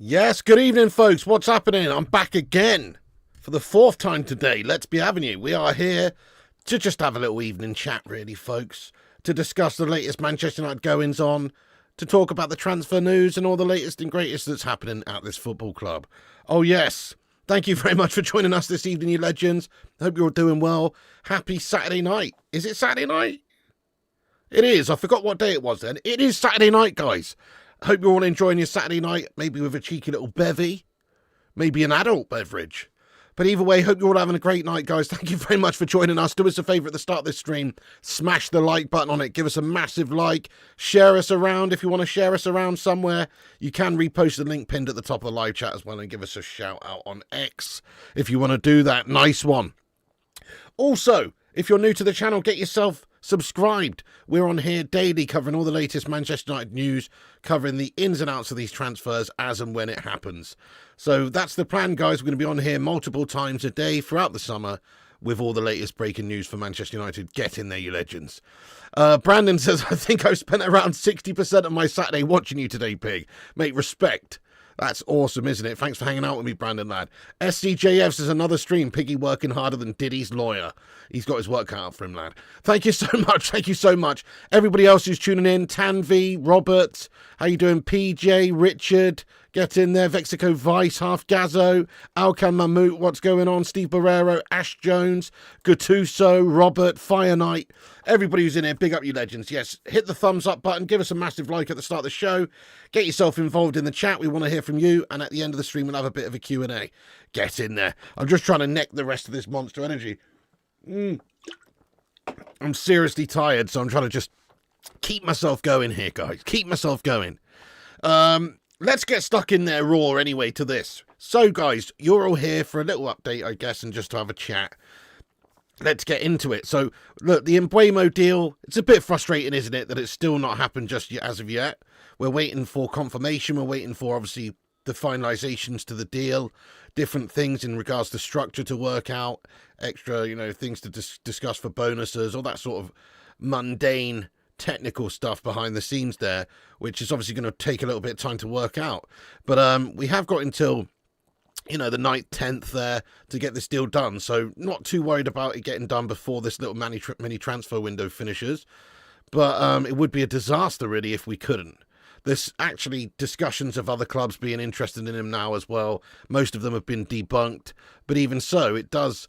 Yes, good evening, folks. What's happening? I'm back again for the fourth time today. Let's be having you. We are here to just have a little evening chat, really, folks, to discuss the latest Manchester United goings on, to talk about the transfer news and all the latest and greatest that's happening at this football club. Oh, yes. Thank you very much for joining us this evening, you legends. Hope you're all doing well. Happy Saturday night. Is it Saturday night? It is. I forgot what day it was then. It is Saturday night, guys. Hope you're all enjoying your Saturday night, maybe with a cheeky little bevy, maybe an adult beverage. But either way, hope you're all having a great night, guys. Thank you very much for joining us. Do us a favour at the start of this stream. Smash the like button on it. Give us a massive like. Share us around. If you want to share us around somewhere, you can repost the link pinned at the top of the live chat as well and give us a shout out on X if you want to do that. Nice one. Also, if you're new to the channel, get yourself subscribed. We're on here daily covering all the latest Manchester United news, covering the ins and outs of these transfers as and when it happens. So that's the plan, guys. We're going to be on here multiple times a day throughout the summer with all the latest breaking news for Manchester United. Get in there, you legends. Brandon says, I think I've spent around 60% of my Saturday watching you today, Pig. Mate, respect. That's awesome, isn't it? Thanks for hanging out with me, Brandon, lad. SCJF says another stream. Piggy working harder than Diddy's lawyer. He's got his work cut out for him, lad. Thank you so much. Thank you so much. Everybody else who's tuning in. Tanvi, Robert, how you doing? PJ, Richard, get in there. Vexico Vice, Half Gazo, Alkan Mahmout, what's going on? Steve Barrero, Ash Jones, Gattuso, Robert, Fire Knight. Everybody who's in here, big up you legends. Yes, hit the thumbs up button. Give us a massive like at the start of the show. Get yourself involved in the chat. We want to hear from you. And at the end of the stream, we'll have a bit of a Q&A. Get in there. I'm just trying to neck the rest of this Monster Energy. I'm seriously tired, so I'm trying to just keep myself going here, guys. Keep myself going. Let's get stuck in there raw anyway to this. So, guys, you're all here for a little update, I guess, and just to have a chat. Let's get into it. So, look, the Mbeumo deal, it's a bit frustrating, isn't it, that it's still not happened just yet, as of yet. We're waiting for confirmation. We're waiting for, obviously, the finalizations to the deal, different things in regards to structure to work out, extra, things to discuss for bonuses, all that sort of mundane technical stuff behind the scenes there, which is obviously going to take a little bit of time to work out. But we have got until the 9th, 10th there to get this deal done. So not too worried about it getting done before this little mini transfer window finishes. But it would be a disaster, really, if we couldn't. There's actually discussions of other clubs being interested in him now as well. Most of them have been debunked. But even so, it does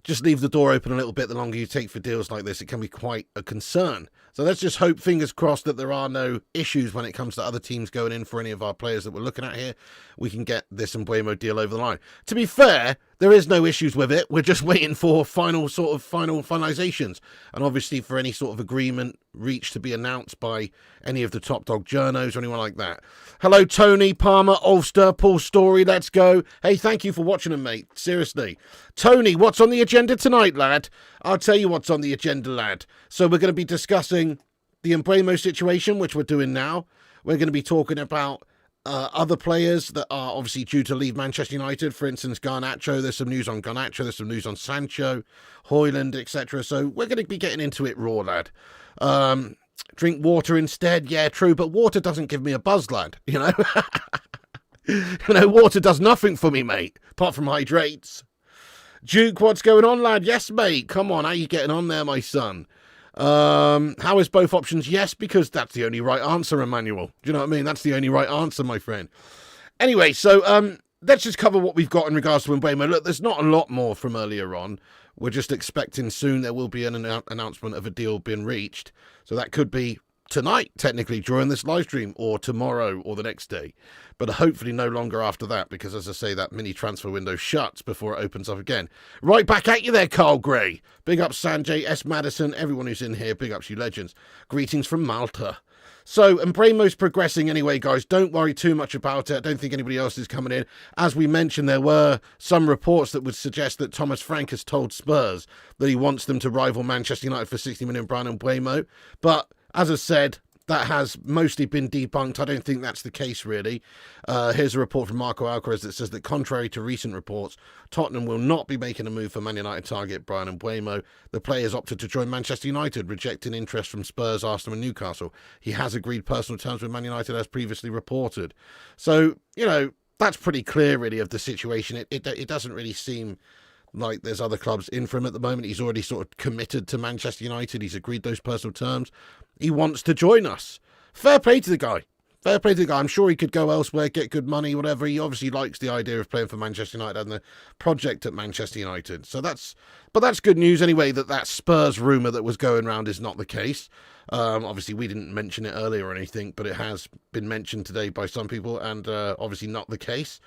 just leave the door open a little bit. The longer you take for deals like this, it can be quite a concern. So let's just hope, fingers crossed, that there are no issues when it comes to other teams going in for any of our players that we're looking at here. We can get this Mbeumo deal over the line. To be fair, there is no issues with it. We're just waiting for final finalizations. And obviously for any sort of agreement reached to be announced by any of the top dog journos or anyone like that. Hello, Tony, Palmer, Ulster, Paul Story, let's go. Hey, thank you for watching them, mate. Seriously. Tony, what's on the agenda tonight, lad? I'll tell you what's on the agenda, lad. So we're going to be discussing the Mbeumo situation, which we're doing now. We're going to be talking about other players that are obviously due to leave Manchester United. For instance, Garnacho. There's some news on Garnacho. There's some news on Sancho, Højlund, etc. So we're going to be getting into it raw, lad. Drink water instead. Yeah, true. But water doesn't give me a buzz, lad. Water does nothing for me, mate, apart from hydrates. Duke, what's going on, lad? Yes, mate. Come on. How you getting on there, my son? How is both options? Yes, because that's the only right answer, Emmanuel. Do you know what I mean? That's the only right answer, my friend. Anyway, so let's just cover what we've got in regards to Mbeumo. Look, there's not a lot more from earlier on. We're just expecting soon there will be an announcement of a deal being reached. So that could be tonight, technically, during this live stream, or tomorrow, or the next day. But hopefully no longer after that, because, as I say, that mini transfer window shuts before it opens up again. Right back at you there, Carl Gray. Big up Sanjay, S. Madison, everyone who's in here. Big ups, you legends. Greetings from Malta. So, Mbeumo's progressing anyway, guys. Don't worry too much about it. I don't think anybody else is coming in. As we mentioned, there were some reports that would suggest that Thomas Frank has told Spurs that he wants them to rival Manchester United for 60 million Bryan Mbeumo. But as I said, that has mostly been debunked. I don't think that's the case, really. Here's a report from Marco Alcaraz that says that contrary to recent reports, Tottenham will not be making a move for Man United target Bryan Mbeumo. The player has opted to join Manchester United, rejecting interest from Spurs, Arsenal and Newcastle. He has agreed personal terms with Man United as previously reported. So, you know, that's pretty clear, really, of the situation. It doesn't really seem like there's other clubs in for him at the moment. He's already sort of committed to Manchester United. He's agreed those personal terms. He wants to join us. Fair play to the guy. Fair play to the guy. I'm sure he could go elsewhere, get good money, whatever. He obviously likes the idea of playing for Manchester United and the project at Manchester United. So that's good news anyway, that Spurs rumour that was going around is not the case. Obviously, we didn't mention it earlier or anything, but it has been mentioned today by some people, and obviously not the case.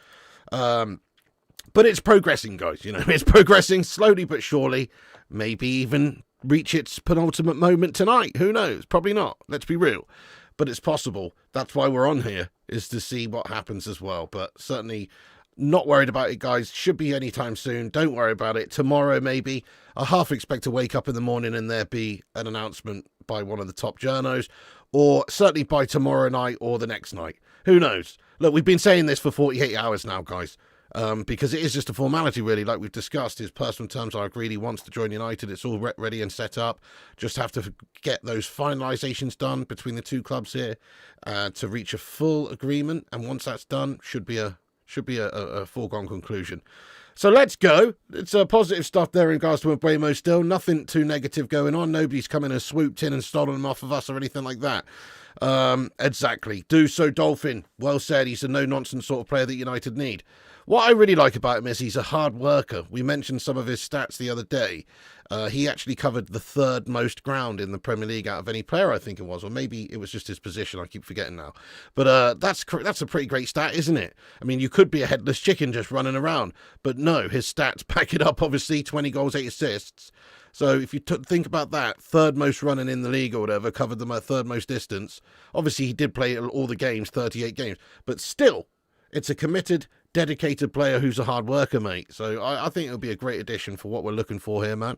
But it's progressing, guys. You know, it's progressing slowly but surely. Maybe even reach its penultimate moment tonight. Who knows? Probably not. Let's be real. But it's possible. That's why we're on here, is to see what happens as well. But certainly not worried about it, guys. Should be anytime soon. Don't worry about it. Tomorrow, maybe. I half expect to wake up in the morning and there be an announcement by one of the top journos, or certainly by tomorrow night or the next night. Who knows? Look, we've been saying this for 48 hours now, guys. Because it is just a formality, really, like we've discussed. His personal terms are agreed. He wants to join United. It's all ready and set up. Just have to get those finalisations done between the two clubs here to reach a full agreement. And once that's done, should be a foregone conclusion. So let's go. It's positive stuff there in regards to Mbeumo still. Nothing too negative going on. Nobody's come in and swooped in and stolen him off of us or anything like that. Exactly. Do so, Dolphin. Well said. He's a no-nonsense sort of player that United need. What I really like about him is he's a hard worker. We mentioned some of his stats the other day. He actually covered the third most ground in the Premier League out of any player, I think it was. Or maybe it was just his position. I keep forgetting now. But that's a pretty great stat, isn't it? I mean, you could be a headless chicken just running around. But no, his stats back it up, obviously. 20 goals, 8 assists. So if you think about that, third most running in the league or whatever, covered them at third most distance. Obviously, he did play all the games, 38 games. But still, it's a committed, dedicated player who's a hard worker, mate. So I think it'll be a great addition for what we're looking for here, man.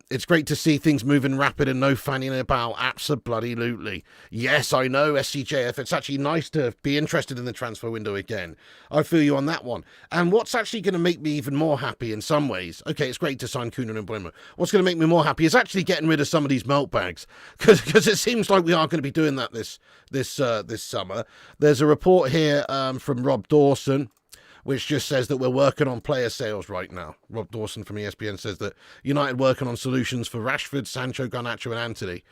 It's great to see things moving rapid and no fanning about. Absolutely. Yes, I know, SCJF. It's actually nice to be interested in the transfer window again. I feel you on that one. And what's actually going to make me even more happy in some ways, okay, it's great to sign Cunha and Mbeumo. What's going to make me more happy is actually getting rid of some of these melt bags, because it seems like we are going to be doing that this summer. There's a report here from Rob Dawson, which just says that we're working on player sales right now. Rob Dawson from ESPN says that United working on solutions for Rashford, Sancho, Garnacho and Antony.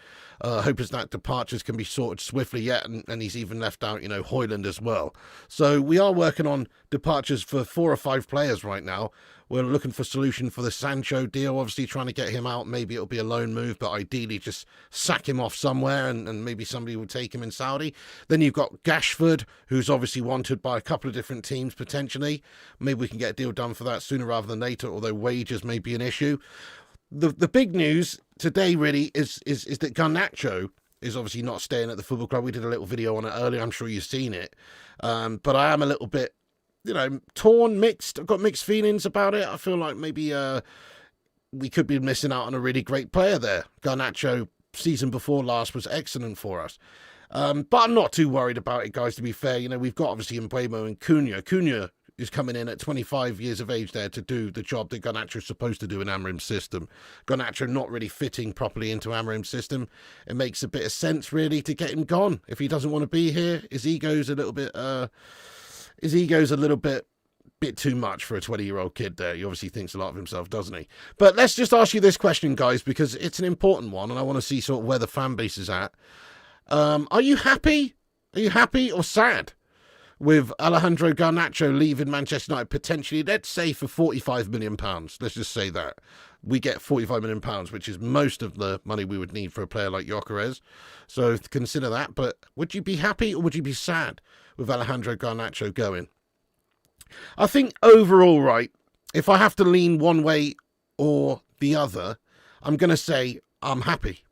Hoping that departures can be sorted swiftly yet, and he's even left out, Højlund as well. So we are working on departures for 4 or 5 players right now. We're looking for a solution for the Sancho deal, obviously trying to get him out. Maybe it'll be a loan move, but ideally just sack him off somewhere and maybe somebody will take him in Saudi. Then you've got Rashford, who's obviously wanted by a couple of different teams potentially. Maybe we can get a deal done for that sooner rather than later, although wages may be an issue. The big news today really is that Garnacho is obviously not staying at the football club. We did a little video on it earlier. I'm sure you've seen it. But I am a little bit, torn, mixed. I've got mixed feelings about it. I feel like maybe we could be missing out on a really great player there. Garnacho, season before last, was excellent for us. But I'm not too worried about it, guys, to be fair. We've got obviously Mbeumo and Cunha. Cunha is coming in at 25 years of age there to do the job that Garnacho's supposed to do in Amorim's system. Garnacho not really fitting properly into Amorim's system. It makes a bit of sense, really, to get him gone. If he doesn't want to be here, his ego's a little bit bit too much for a 20-year-old kid there. He obviously thinks a lot of himself, doesn't he? But let's just ask you this question, guys, because it's an important one, and I want to see sort of where the fan base is at. Are you happy? Are you happy or sad with Alejandro Garnacho leaving Manchester United potentially, let's say, for £45 million? Let's just say that. We get £45 million, which is most of the money we would need for a player like Gyokeres. So consider that. But would you be happy or would you be sad with Alejandro Garnacho going? I think overall, right, if I have to lean one way or the other, I'm going to say I'm happy.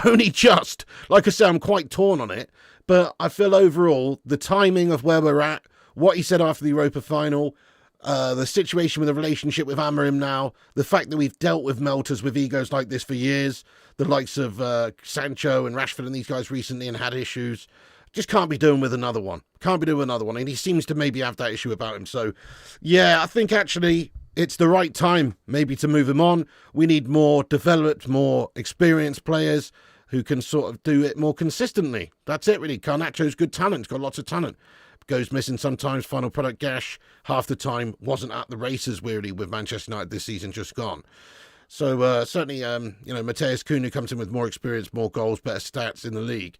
Only just. Like I say, I'm quite torn on it. But I feel overall, the timing of where we're at, what he said after the Europa final, the situation with the relationship with Amorim now, the fact that we've dealt with melters with egos like this for years, the likes of Sancho and Rashford and these guys recently and had issues, just can't be doing with another one. Can't be doing another one. And he seems to maybe have that issue about him. So, yeah, I think actually it's the right time maybe to move him on. We need more developed, more experienced players who can sort of do it more consistently. That's it, really. Garnacho's good talent. He's got lots of talent. goes missing sometimes. Final product gash, half the time, wasn't at the races, weirdly, with Manchester United this season just gone. So certainly, Mateus Cunha comes in with more experience, more goals, better stats in the league.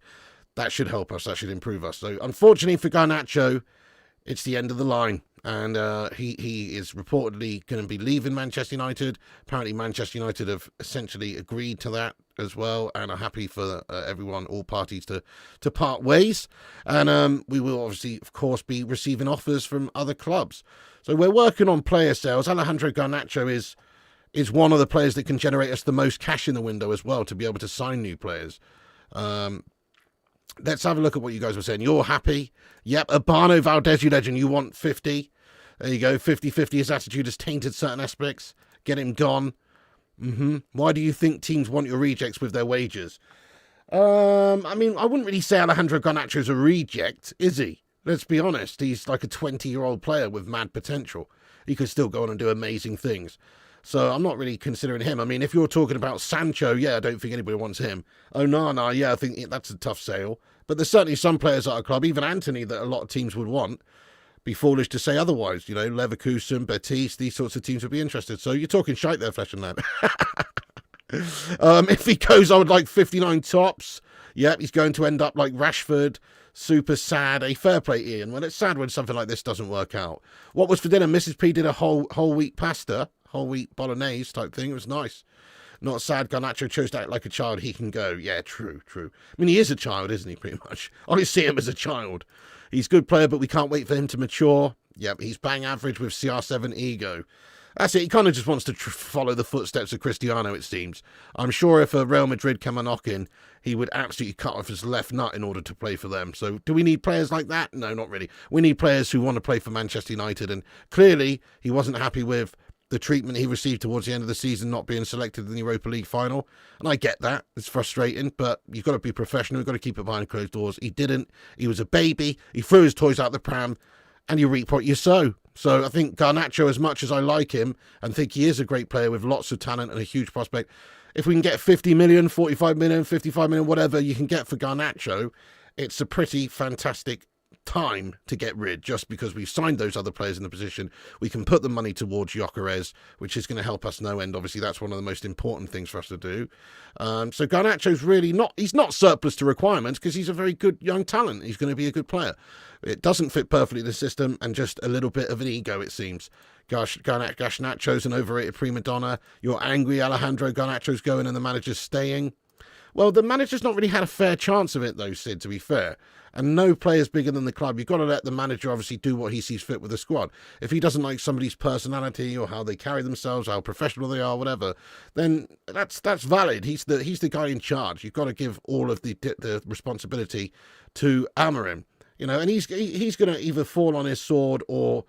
That should help us. That should improve us. So unfortunately for Garnacho, it's the end of the line. And he is reportedly going to be leaving Manchester United. Apparently Manchester United have essentially agreed to that as well and are happy for everyone, all parties to part ways. And we will obviously, of course, be receiving offers from other clubs. So we're working on player sales. Alejandro Garnacho is one of the players that can generate us the most cash in the window as well to be able to sign new players. Let's have a look at what you guys were saying. You're happy. Yep. Urbano Valdez, you legend. You want 50. There you go. 50-50. His attitude has tainted certain aspects. Get him gone. Why do you think teams want your rejects with their wages? I mean, I wouldn't really say Alejandro Garnacho is a reject, is he? Let's be honest. He's like a 20-year-old player with mad potential. He could still go on and do amazing things. So I'm not really considering him. I mean, if you're talking about Sancho, yeah, I don't think anybody wants him. Onana, yeah, I think that's a tough sale. But there's certainly some players at our club, even Anthony, that a lot of teams would want. Be foolish to say otherwise. Leverkusen, Betis, these sorts of teams would be interested. So you're talking shite there, Flesh and Lab. If he goes, I would like 59 tops. Yep, he's going to end up like Rashford. Super sad. A fair play, Ian. Well, it's sad when something like this doesn't work out. What was for dinner? Mrs. P did a whole wheat pasta. Whole wheat bolognese type thing. It was nice. Not sad. Garnacho chose to act like a child. He can go. Yeah, true. I mean, he is a child, isn't he, pretty much? I see him as a child. He's a good player, but we can't wait for him to mature. Yep, he's bang average with CR7 ego. That's it. He kind of just wants to follow the footsteps of Cristiano, it seems. I'm sure if a Real Madrid come a knocking, he would absolutely cut off his left nut in order to play for them. So do we need players like that? No, not really. We need players who want to play for Manchester United. And clearly, he wasn't happy with the treatment he received towards the end of the season, not being selected in the Europa League final. And I get that. It's frustrating, but you've got to be professional. You've got to keep it behind closed doors. He didn't. He was a baby. He threw his toys out the pram, and you reap what you sow. So I think Garnacho, as much as I like him and think he is a great player with lots of talent and a huge prospect, if we can get 50 million, 45 million, 55 million, whatever you can get for Garnacho, it's a pretty fantastic time to get rid, just because we've signed those other players in the position. We can put the money towards Gyokeres, which is going to help us no end. Obviously, that's one of the most important things for us to do. So Garnacho's really he's not surplus to requirements because he's a very good young talent. He's going to be a good player. It doesn't fit perfectly the system and just a little bit of an ego, it seems. Garnacho's an overrated prima donna. You're angry Alejandro Garnacho's going and the manager's staying. Well, the manager's not really had a fair chance of it, though, Sid, to be fair. And no player's bigger than the club. You've got to let the manager obviously do what he sees fit with the squad. If he doesn't like somebody's personality or how they carry themselves, how professional they are, whatever, then that's valid. He's the guy in charge. You've got to give all of the responsibility to Amorim. And he's going to either fall on his sword or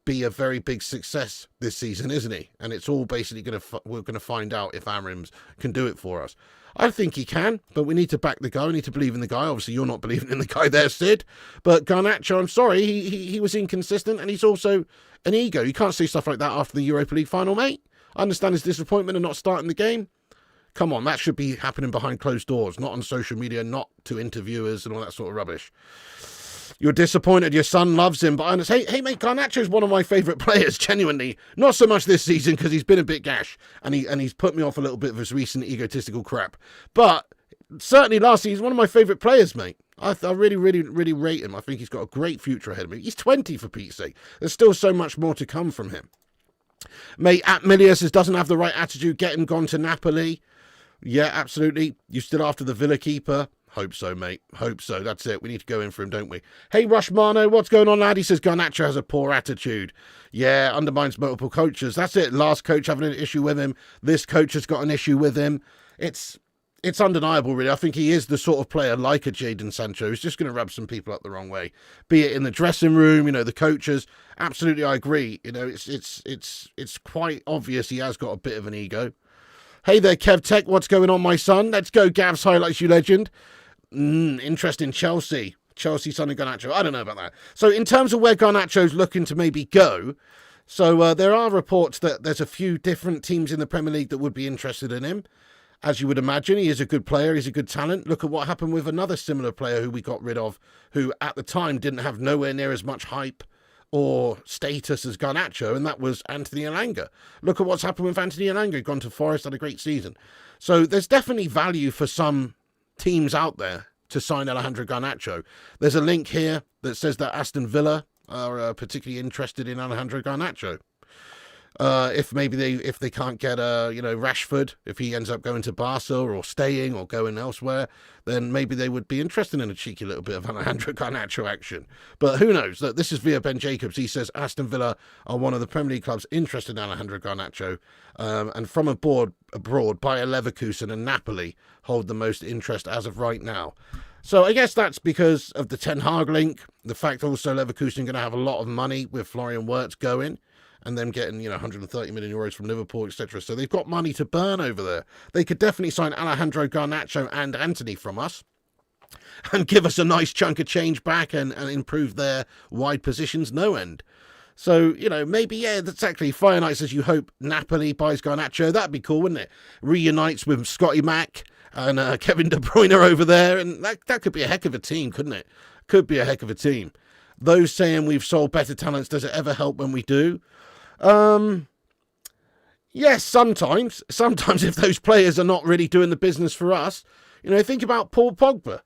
be a very big success this season, isn't he? And it's all basically we're going to find out if Amorim can do it for us. I think he can, but we need to back the guy. We need to believe in the guy. Obviously, you're not believing in the guy there, Sid. But Garnacho, I'm sorry, he was inconsistent, and he's also an ego. You can't say stuff like that after the Europa League final, mate. I understand his disappointment of not starting the game. Come on, that should be happening behind closed doors, not on social media, not to interviewers and all that sort of rubbish. You're disappointed your son loves him, but I understand. Hey, mate, Garnacho's one of my favourite players, genuinely. Not so much this season because he's been a bit gash and he's put me off a little bit of his recent egotistical crap. But certainly last season, he's one of my favourite players, mate. I really, really, really rate him. I think he's got a great future ahead of him. He's 20, for Pete's sake. There's still so much more to come from him. Mate, at Milius says, doesn't have the right attitude, get him gone to Napoli. Yeah, absolutely. You still after the Villa keeper? Hope so, mate. Hope so. That's it. We need to go in for him, don't we? Hey, Rushmano, what's going on, lad? He says Garnacho has a poor attitude. Yeah, undermines multiple coaches. That's it. Last coach having an issue with him. This coach has got an issue with him. It's undeniable, really. I think he is the sort of player like a Jadon Sancho who's just going to rub some people up the wrong way. Be it in the dressing room, the coaches. Absolutely, I agree. It's quite obvious he has got a bit of an ego. Hey there, Kev Tech. What's going on, my son? Let's go, Gav's highlights, you legend. Interest in Chelsea. Chelsea signing Garnacho. I don't know about that. So in terms of where Garnacho's looking to maybe go, so there are reports that there's a few different teams in the Premier League that would be interested in him. As you would imagine, he is a good player. He's a good talent. Look at what happened with another similar player who we got rid of, who at the time didn't have nowhere near as much hype or status as Garnacho, and that was Anthony Elanga. Look at what's happened with Anthony Elanga, gone to Forest, had a great season. So there's definitely value for some teams out there to sign Alejandro Garnacho. There's a link here that says that Aston Villa are particularly interested in Alejandro Garnacho. If they can't get Rashford, if he ends up going to Barca or staying or going elsewhere, then maybe they would be interested in a cheeky little bit of Alejandro Garnacho action. But who knows? Look, this is via Ben Jacobs. He says Aston Villa are one of the Premier League clubs interested in Alejandro Garnacho, and from abroad, Bayer Leverkusen and Napoli hold the most interest as of right now. So I guess that's because of the Ten Hag link, the fact also Leverkusen are going to have a lot of money with Florian Wirtz going, and them getting 130 million euros from Liverpool, etc. So they've got money to burn over there. They could definitely sign Alejandro Garnacho and Antony from us and give us a nice chunk of change back and improve their wide positions no end. So, maybe, yeah, that's actually Fire Knight says you hope Napoli buys Garnacho. That'd be cool, wouldn't it? Reunites with Scotty Mac and Kevin De Bruyne over there, and that could be a heck of a team, couldn't it? Could be a heck of a team. Those saying we've sold better talents, does it ever help when we do? Yes, sometimes. Sometimes if those players are not really doing the business for us. Think about Paul Pogba.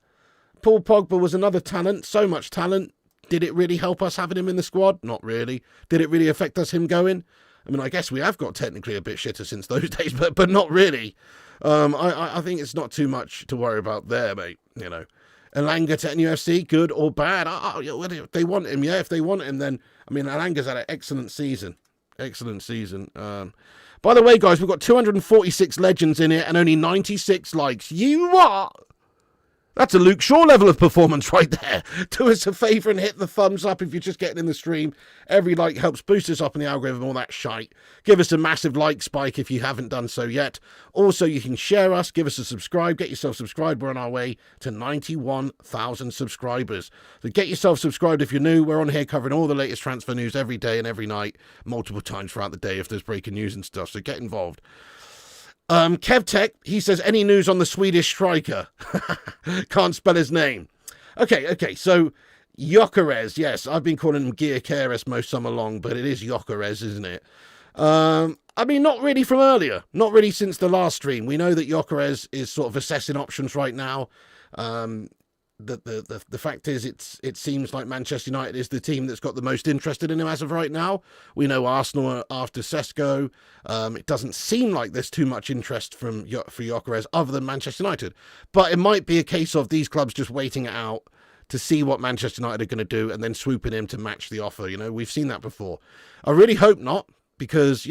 Paul Pogba was another talent, so much talent. Did it really help us having him in the squad? Not really. Did it really affect us him going? I mean, I guess we have got technically a bit shitter since those days, but not really. I think it's not too much to worry about there, mate. Elanga to NUFC, good or bad? If they want him, yeah. If they want him, then, I mean, Elanga's had an excellent season. Excellent season. By the way, guys, we've got 246 legends in here and only 96 likes. You what? That's a Luke Shaw level of performance right there. Do us a favour and hit the thumbs up if you're just getting in the stream. Every like helps boost us up in the algorithm, all that shite. Give us a massive like spike if you haven't done so yet. Also, you can share us, give us a subscribe, get yourself subscribed. We're on our way to 91,000 subscribers. So get yourself subscribed if you're new. We're on here covering all the latest transfer news every day and every night, multiple times throughout the day if there's breaking news and stuff. So get involved. KevTech, he says, any news on the Swedish striker? Can't spell his name. Okay, so Gyokeres, yes, I've been calling him Gyokeres most summer long, but it is Gyokeres, isn't it? I mean, not really from earlier, not really since the last stream. We know that Gyokeres is sort of assessing options right now. The fact is, it seems like Manchester United is the team that's got the most interested in him as of right now. We know Arsenal are after Sesko. It doesn't seem like there's too much interest for Gyokeres other than Manchester United. But it might be a case of these clubs just waiting it out to see what Manchester United are going to do and then swooping him to match the offer. We've seen that before. I really hope not, because,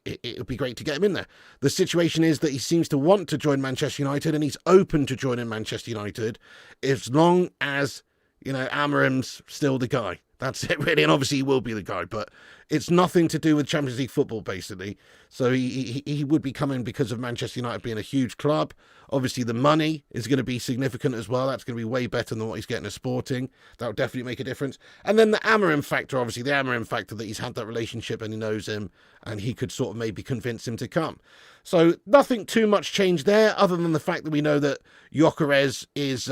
it would be great to get him in there. The situation is that he seems to want to join Manchester United, and he's open to joining Manchester United as long as, Amorim's still the guy. That's it, really. And obviously he will be the guy, but it's nothing to do with Champions League football, basically. So he would be coming because of Manchester United being a huge club. Obviously the money is going to be significant as well. That's going to be way better than what he's getting at Sporting. That would definitely make a difference. And then the Amorim factor, obviously the Amorim factor that he's had that relationship and he knows him and he could sort of maybe convince him to come. So nothing too much changed there, other than the fact that we know that Gyokeres is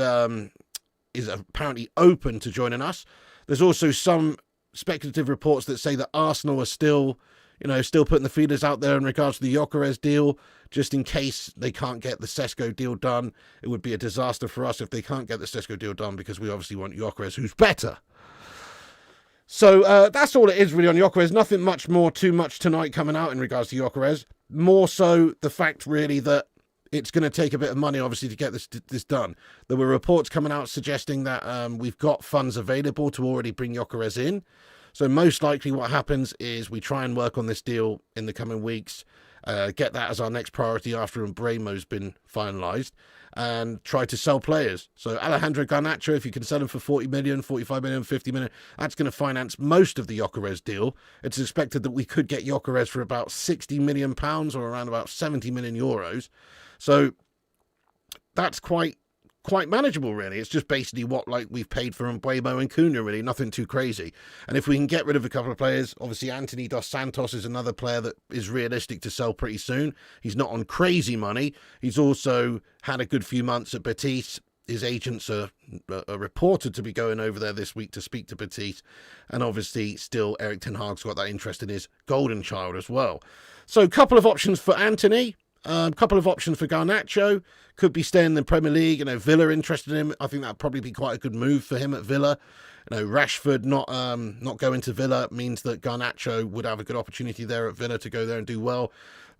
apparently open to joining us. There's also some speculative reports that say that Arsenal are still putting the feelers out there in regards to the Gyokeres deal, just in case they can't get the Sesko deal done. It would be a disaster for us if they can't get the Sesko deal done, because we obviously want Gyokeres, who's better. So that's all it is really on Gyokeres. Nothing too much tonight coming out in regards to Gyokeres. More so the fact really that it's going to take a bit of money, obviously, to get this done. There were reports coming out suggesting that we've got funds available to already bring Gyokeres in. So most likely what happens is we try and work on this deal in the coming weeks, get that as our next priority after Mbeumo's been finalised, and try to sell players. So Alejandro Garnacho, if you can sell him for 40 million, 45 million, 50 million, that's going to finance most of the Gyokeres deal. It's expected that we could get Gyokeres for about £60 million or around about 70 million euros. So that's quite quite manageable, really. It's just basically what we've paid for Mbeumo and Cunha, really, nothing too crazy. And if we can get rid of a couple of players, obviously Anthony Dos Santos is another player that is realistic to sell pretty soon. He's not on crazy money. He's also had a good few months at Betis. His agents are reported to be going over there this week to speak to Betis. And obviously still Erik ten Hag's got that interest in his golden child as well. So a couple of options for Anthony. A couple of options for Garnacho. Could be staying in the Premier League. Villa interested in him. I think that'd probably be quite a good move for him at Villa. Rashford not going to Villa means that Garnacho would have a good opportunity there at Villa to go there and do well.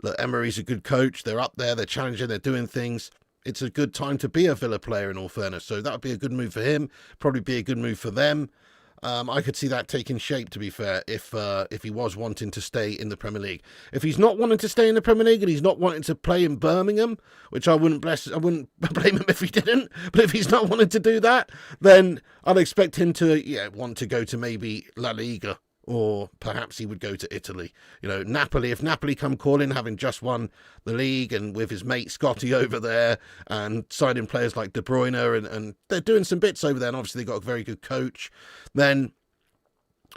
Look, Emery's a good coach. They're up there. They're challenging. They're doing things. It's a good time to be a Villa player, in all fairness. So that would be a good move for him. Probably be a good move for them. I could see that taking shape, to be fair, if he was wanting to stay in the Premier League. If he's not wanting to stay in the Premier League and he's not wanting to play in Birmingham, which I wouldn't blame him if he didn't, but if he's not wanting to do that, then I'd expect him to want to go to maybe La Liga, or perhaps he would go to Italy. Napoli, if Napoli come calling, having just won the league and with his mate Scotty over there and signing players like De Bruyne and they're doing some bits over there, and obviously they've got a very good coach, then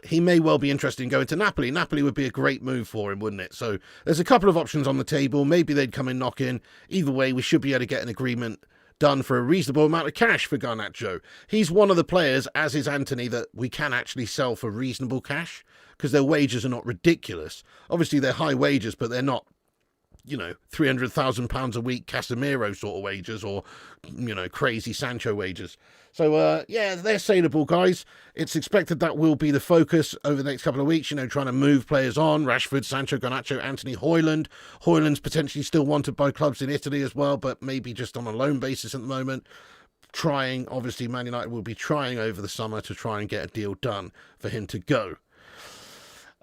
he may well be interested in going to Napoli. Napoli would be a great move for him, wouldn't it? So there's a couple of options on the table. Maybe they'd come in knocking. Either way, we should be able to get an agreement done for a reasonable amount of cash for Garnacho. He's one of the players, as is Anthony, that we can actually sell for reasonable cash because their wages are not ridiculous. Obviously, they're high wages, but they're not, £300,000 a week Casemiro sort of wages or, crazy Sancho wages. So, they're saleable, guys. It's expected that will be the focus over the next couple of weeks, trying to move players on. Rashford, Sancho, Garnacho, Anthony, Højlund. Højlund's potentially still wanted by clubs in Italy as well, but maybe just on a loan basis at the moment. Obviously, Man United will be trying over the summer to try and get a deal done for him to go.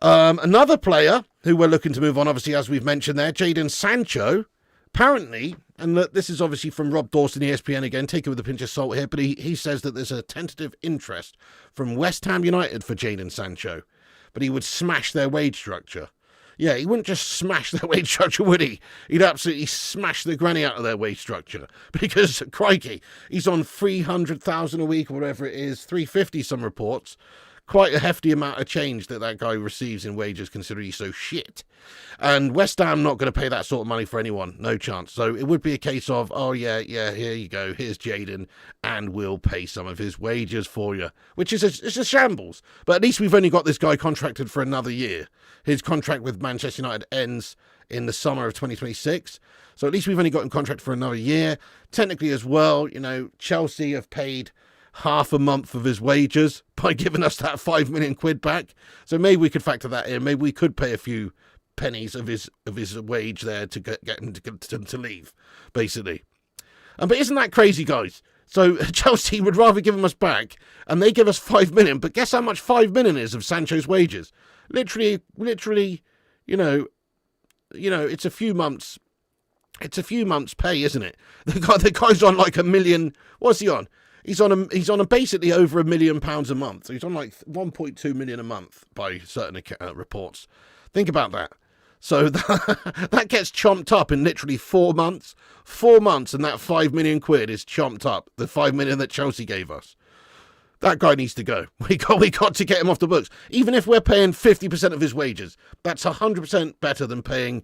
Another player who we're looking to move on, obviously, as we've mentioned there, Jadon Sancho. Apparently, and this is obviously from Rob Dawson, ESPN again, take it with a pinch of salt here, but he says that there's a tentative interest from West Ham United for Jadon Sancho, but he would smash their wage structure. Yeah, he wouldn't just smash their wage structure, would he? He'd absolutely smash the granny out of their wage structure because, crikey, he's on 300,000 a week or whatever it is, 350 some reports. Quite a hefty amount of change that guy receives in wages considering he's so shit. And West Ham not going to pay that sort of money for anyone. No chance. So it would be a case of, here you go. Here's Jadon and we'll pay some of his wages for you. Which is it's a shambles. But at least we've only got this guy contracted for another year. His contract with Manchester United ends in the summer of 2026. So at least we've only got him contracted for another year. Technically as well, Chelsea have paid half a month of his wages by giving us that £5 million back. So maybe we could factor that in. Maybe we could pay a few pennies of his wage there to get him to leave, basically. But isn't that crazy, guys? So Chelsea would rather give him us back, and they give us £5 million. But guess how much £5 million is of Sancho's wages? Literally, it's a few months. It's a few months' pay, isn't it? The guy's on like $1 million. What's he on? He's on basically over £1 million a month. So he's on like 1.2 million a month by certain reports. Think about that. So that gets chomped up in literally 4 months. 4 months, and that £5 million is chomped up. The $5 million that Chelsea gave us. That guy needs to go. We got to get him off the books. Even if we're paying 50% of his wages, that's 100% better than paying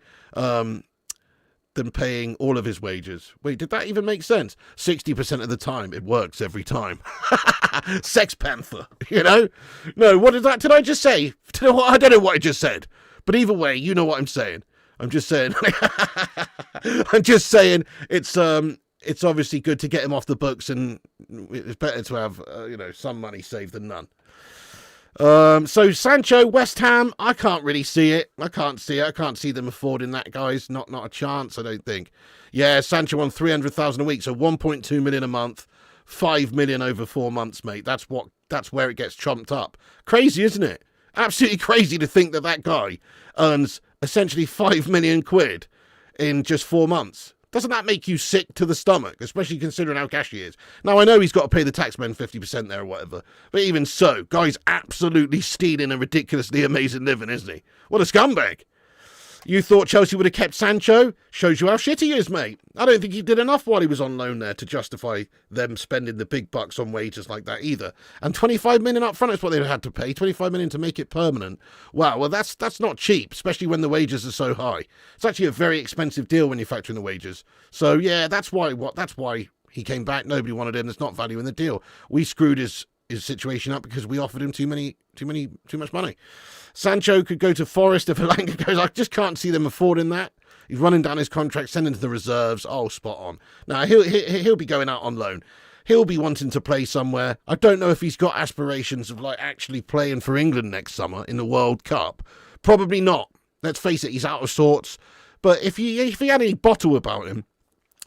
all of his wages. Wait, did that even make sense? 60% of the time, it works every time. Sex Panther, No, what did I just say? I don't know what I just said. But either way, you know what I'm saying. I'm just saying it's obviously good to get him off the books, and it's better to have, some money saved than none. So Sancho, West Ham, I can't really see it. I can't see them affording that, guys. Not a chance, I don't think. Yeah, Sancho on 300,000 a week, so 1.2 million a month, 5 million over 4 months, mate. That's where it gets chomped up. Crazy, isn't it? Absolutely crazy to think that guy earns essentially £5 million in just 4 months. Doesn't that make you sick to the stomach, especially considering how cash he is? Now, I know he's got to pay the taxmen 50% there or whatever, but even so, guy's absolutely stealing a ridiculously amazing living, isn't he? What a scumbag. You thought Chelsea would have kept Sancho? Shows you how shit he is, mate. I don't think he did enough while he was on loan there to justify them spending the big bucks on wages like that either. And 25 million up front is what they had to pay. 25 million to make it permanent. Wow, well that's not cheap, especially when the wages are so high. It's actually a very expensive deal when you factor in the wages. So yeah, that's why he came back. Nobody wanted him. There's not value in the deal. We screwed his situation up because we offered him too much money. Sancho could go to Forest if Elanga goes. I just can't see them affording that. He's running down his contract, sending to the reserves. Oh, spot on. Now, he'll be going out on loan. He'll be wanting to play somewhere. I don't know if he's got aspirations of like actually playing for England next summer in the World Cup. Probably not. Let's face it, he's out of sorts. But if he had any bottle about him,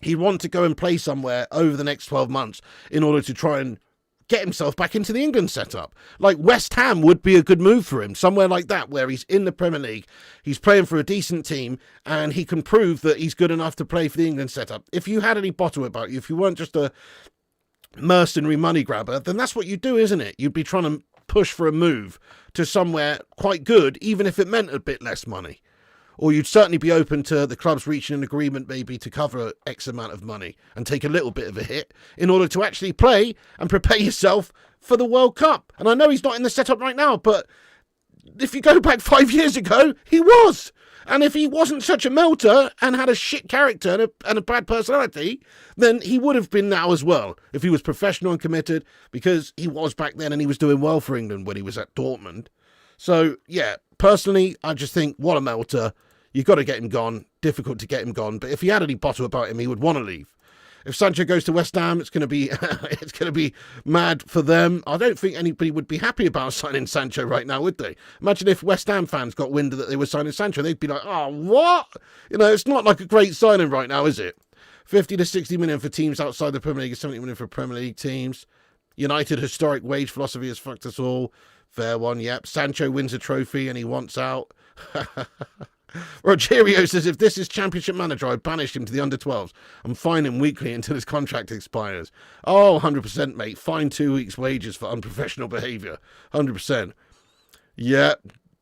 he'd want to go and play somewhere over the next 12 months in order to try and get himself back into the England setup. Like West Ham would be a good move for him, somewhere like that where he's in the Premier League, he's playing for a decent team, and he can prove that he's good enough to play for the England setup. If you had any bottle about you, if you weren't just a mercenary money grabber, then that's what you do, isn't it? You'd be trying to push for a move to somewhere quite good, even if it meant a bit less money. Or you'd certainly be open to the clubs reaching an agreement maybe to cover X amount of money and take a little bit of a hit in order to actually play and prepare yourself for the World Cup. And I know he's not in the setup right now, but if you go back 5 years ago, he was. And if he wasn't such a melter and had a shit character and a bad personality, then he would have been now as well, if he was professional and committed, because he was back then and he was doing well for England when he was at Dortmund. So, yeah, personally, I just think, what a melter. You've got to get him gone. Difficult to get him gone. But if he had any bottle about him, he would want to leave. If Sancho goes to West Ham, it's going to be mad for them. I don't think anybody would be happy about signing Sancho right now, would they? Imagine if West Ham fans got wind that they were signing Sancho. They'd be like, oh, what? You know, it's not like a great signing right now, is it? 50 to 60 million for teams outside the Premier League, 70 million for Premier League teams. United historic wage philosophy has fucked us all. Fair one, yep. Sancho wins a trophy and he wants out. Rogerio says, if this is Championship Manager, I banish him to the under-12s and fine him weekly until his contract expires. Oh, 100%, mate. Fine 2 weeks' wages for unprofessional behaviour. 100%. Yeah.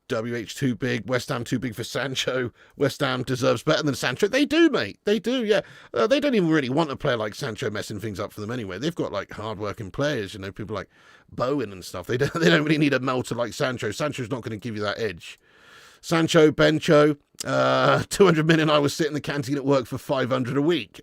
WH too big. West Ham too big for Sancho. West Ham deserves better than Sancho. They do, mate. They do, yeah. They don't even really want a player like Sancho messing things up for them anyway. They've got, like, hard-working players, you know, people like Bowen and stuff. They don't really need a melter like Sancho. Sancho's not going to give you that edge. Sancho, Bencho, 200 million. I was sitting in the canteen at work for 500 a week.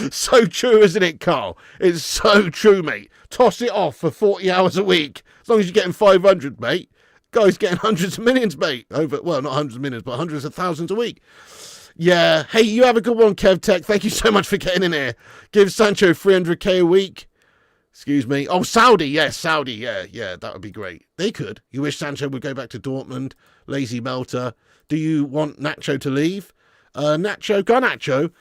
So true, isn't it, Carl? It's so true, mate. Toss it off for 40 hours a week. As long as you're getting 500, mate. Guy's getting hundreds of millions, mate. Well, not hundreds of millions, but hundreds of thousands a week. Yeah. Hey, you have a good one, Kev Tech. Thank you so much for getting in here. Give Sancho 300k a week. Excuse me. Oh, Saudi. Yes, Saudi. Yeah, that would be great. They could. You wish Sancho would go back to Dortmund. Lazy melter. Do you want Nacho to leave? Garnacho.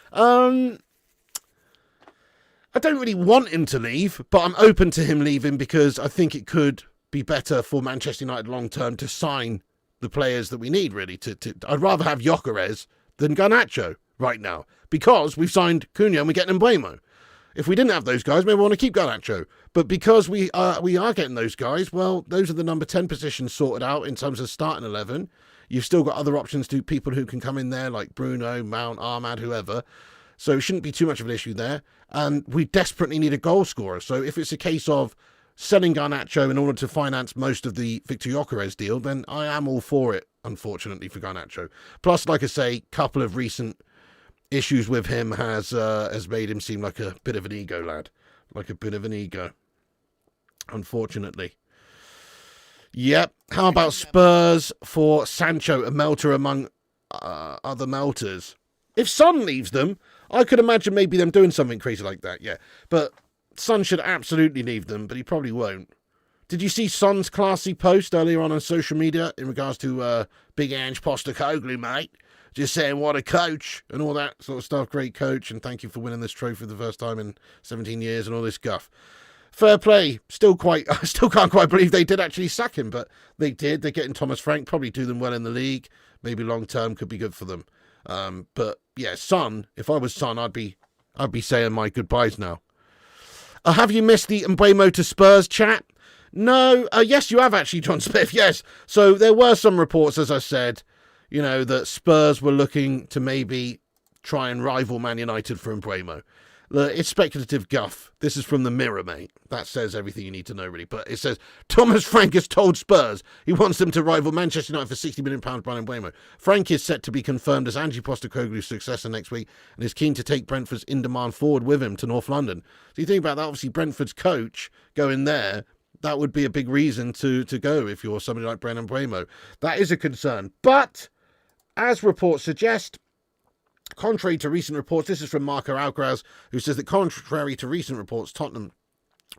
I don't really want him to leave, but I'm open to him leaving because I think it could be better for Manchester United long term to sign the players that we need, really. I'd rather have Gyokeres than Garnacho right now because we've signed Cunha and we're getting Mbeumo. If we didn't have those guys, maybe we want to keep Garnacho. But because we are getting those guys, well, those are the number 10 positions sorted out in terms of starting 11. You've still got other options to people who can come in there, like Bruno, Mount, Ahmad, whoever. So it shouldn't be too much of an issue there. And we desperately need a goal scorer. So if it's a case of selling Garnacho in order to finance most of the Viktor Gyokeres deal, then I am all for it, unfortunately, for Garnacho. Plus, like I say, a couple of recent issues with him has made him seem like a bit of an ego lad. Like a bit of an ego. Unfortunately. Yep. How about Spurs for Sancho, a melter among other melters? If Son leaves them, I could imagine maybe them doing something crazy like that, yeah. But Son should absolutely leave them, but he probably won't. Did you see Son's classy post earlier on social media in regards to Big Ange Postecoglou, mate? Just saying, what a coach, and all that sort of stuff. Great coach, and thank you for winning this trophy for the first time in 17 years, and all this guff. Fair play. I still can't quite believe they did actually sack him, but they did. They're getting Thomas Frank, probably do them well in the league. Maybe long term could be good for them. But yeah, Son, if I was Son, I'd be saying my goodbyes now. Have you missed the Mbeumo to Spurs chat? No, yes, you have actually, John Smith, yes. So there were some reports, as I said, you know, that Spurs were looking to maybe try and rival Man United for Mbeumo. It's speculative guff. This is from the Mirror, mate. That says everything you need to know, really. But it says, Thomas Frank has told Spurs he wants them to rival Manchester United for £60 million, Bryan Mbeumo. Frank is set to be confirmed as Ange Postecoglou's successor next week and is keen to take Brentford's in-demand forward with him to North London. So you think about that, obviously Brentford's coach going there, that would be a big reason to go if you're somebody like Bryan Mbeumo. That is a concern. But, as reports suggest, contrary to recent reports, this is from Marco Alcaraz, who says that contrary to recent reports, Tottenham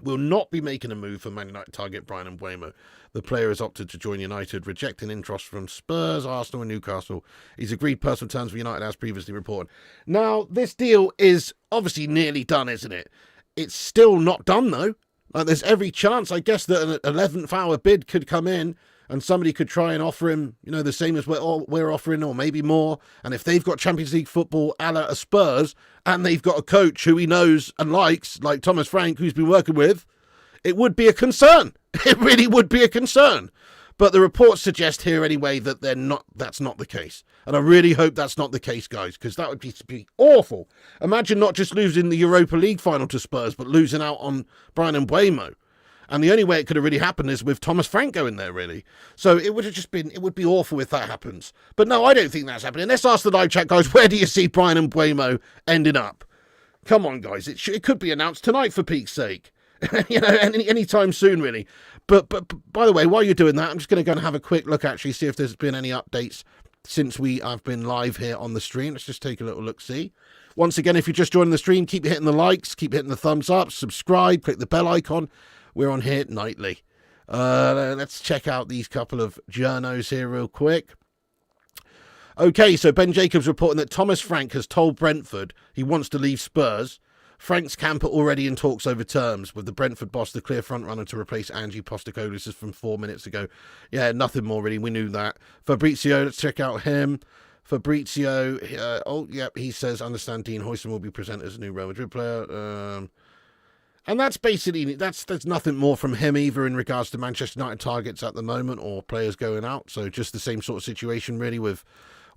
will not be making a move for Man United target Bryan Mbeumo. The player has opted to join United, rejecting interest from Spurs, Arsenal and Newcastle. He's agreed personal terms with United as previously reported. Now, this deal is obviously nearly done, isn't it? It's still not done, though. Like, there's every chance, I guess, that an 11th hour bid could come in and somebody could try and offer him, you know, the same as we're offering, or maybe more. And if they've got Champions League football a la Spurs, and they've got a coach who he knows and likes, like Thomas Frank, who's been working with, it would be a concern. It really would be a concern. But the reports suggest here anyway that that's not the case. And I really hope that's not the case, guys, because that would be awful. Imagine not just losing the Europa League final to Spurs, but losing out on Bryan Mbeumo. And the only way it could have really happened is with Thomas Frank going there, really. So it would be awful if that happens. But no, I don't think that's happening. Let's ask the live chat, guys, where do you see Bryan Mbeumo ending up? Come on, guys. It could be announced tonight, for Pete's sake. You know, any time soon, really. But by the way, while you're doing that, I'm just going to go and have a quick look, actually, see if there's been any updates since I've been live here on the stream. Let's just take a little look-see. Once again, if you're just joining the stream, keep hitting the likes, keep hitting the thumbs up, subscribe, click the bell icon. We're on here nightly. Let's check out these couple of journos here real quick. Okay, so Ben Jacobs reporting that Thomas Frank has told Brentford he wants to leave Spurs. Frank's camp are already in talks over terms, with the Brentford boss the clear frontrunner to replace Ange Postecoglou. This is from 4 minutes ago. Yeah, nothing more really. We knew that. Fabrizio, let's check out him. Fabrizio, he says, understand Dean Huijsen will be presented as a new Real Madrid player. And that's basically, there's nothing more from him either in regards to Manchester United targets at the moment or players going out. So just the same sort of situation really, with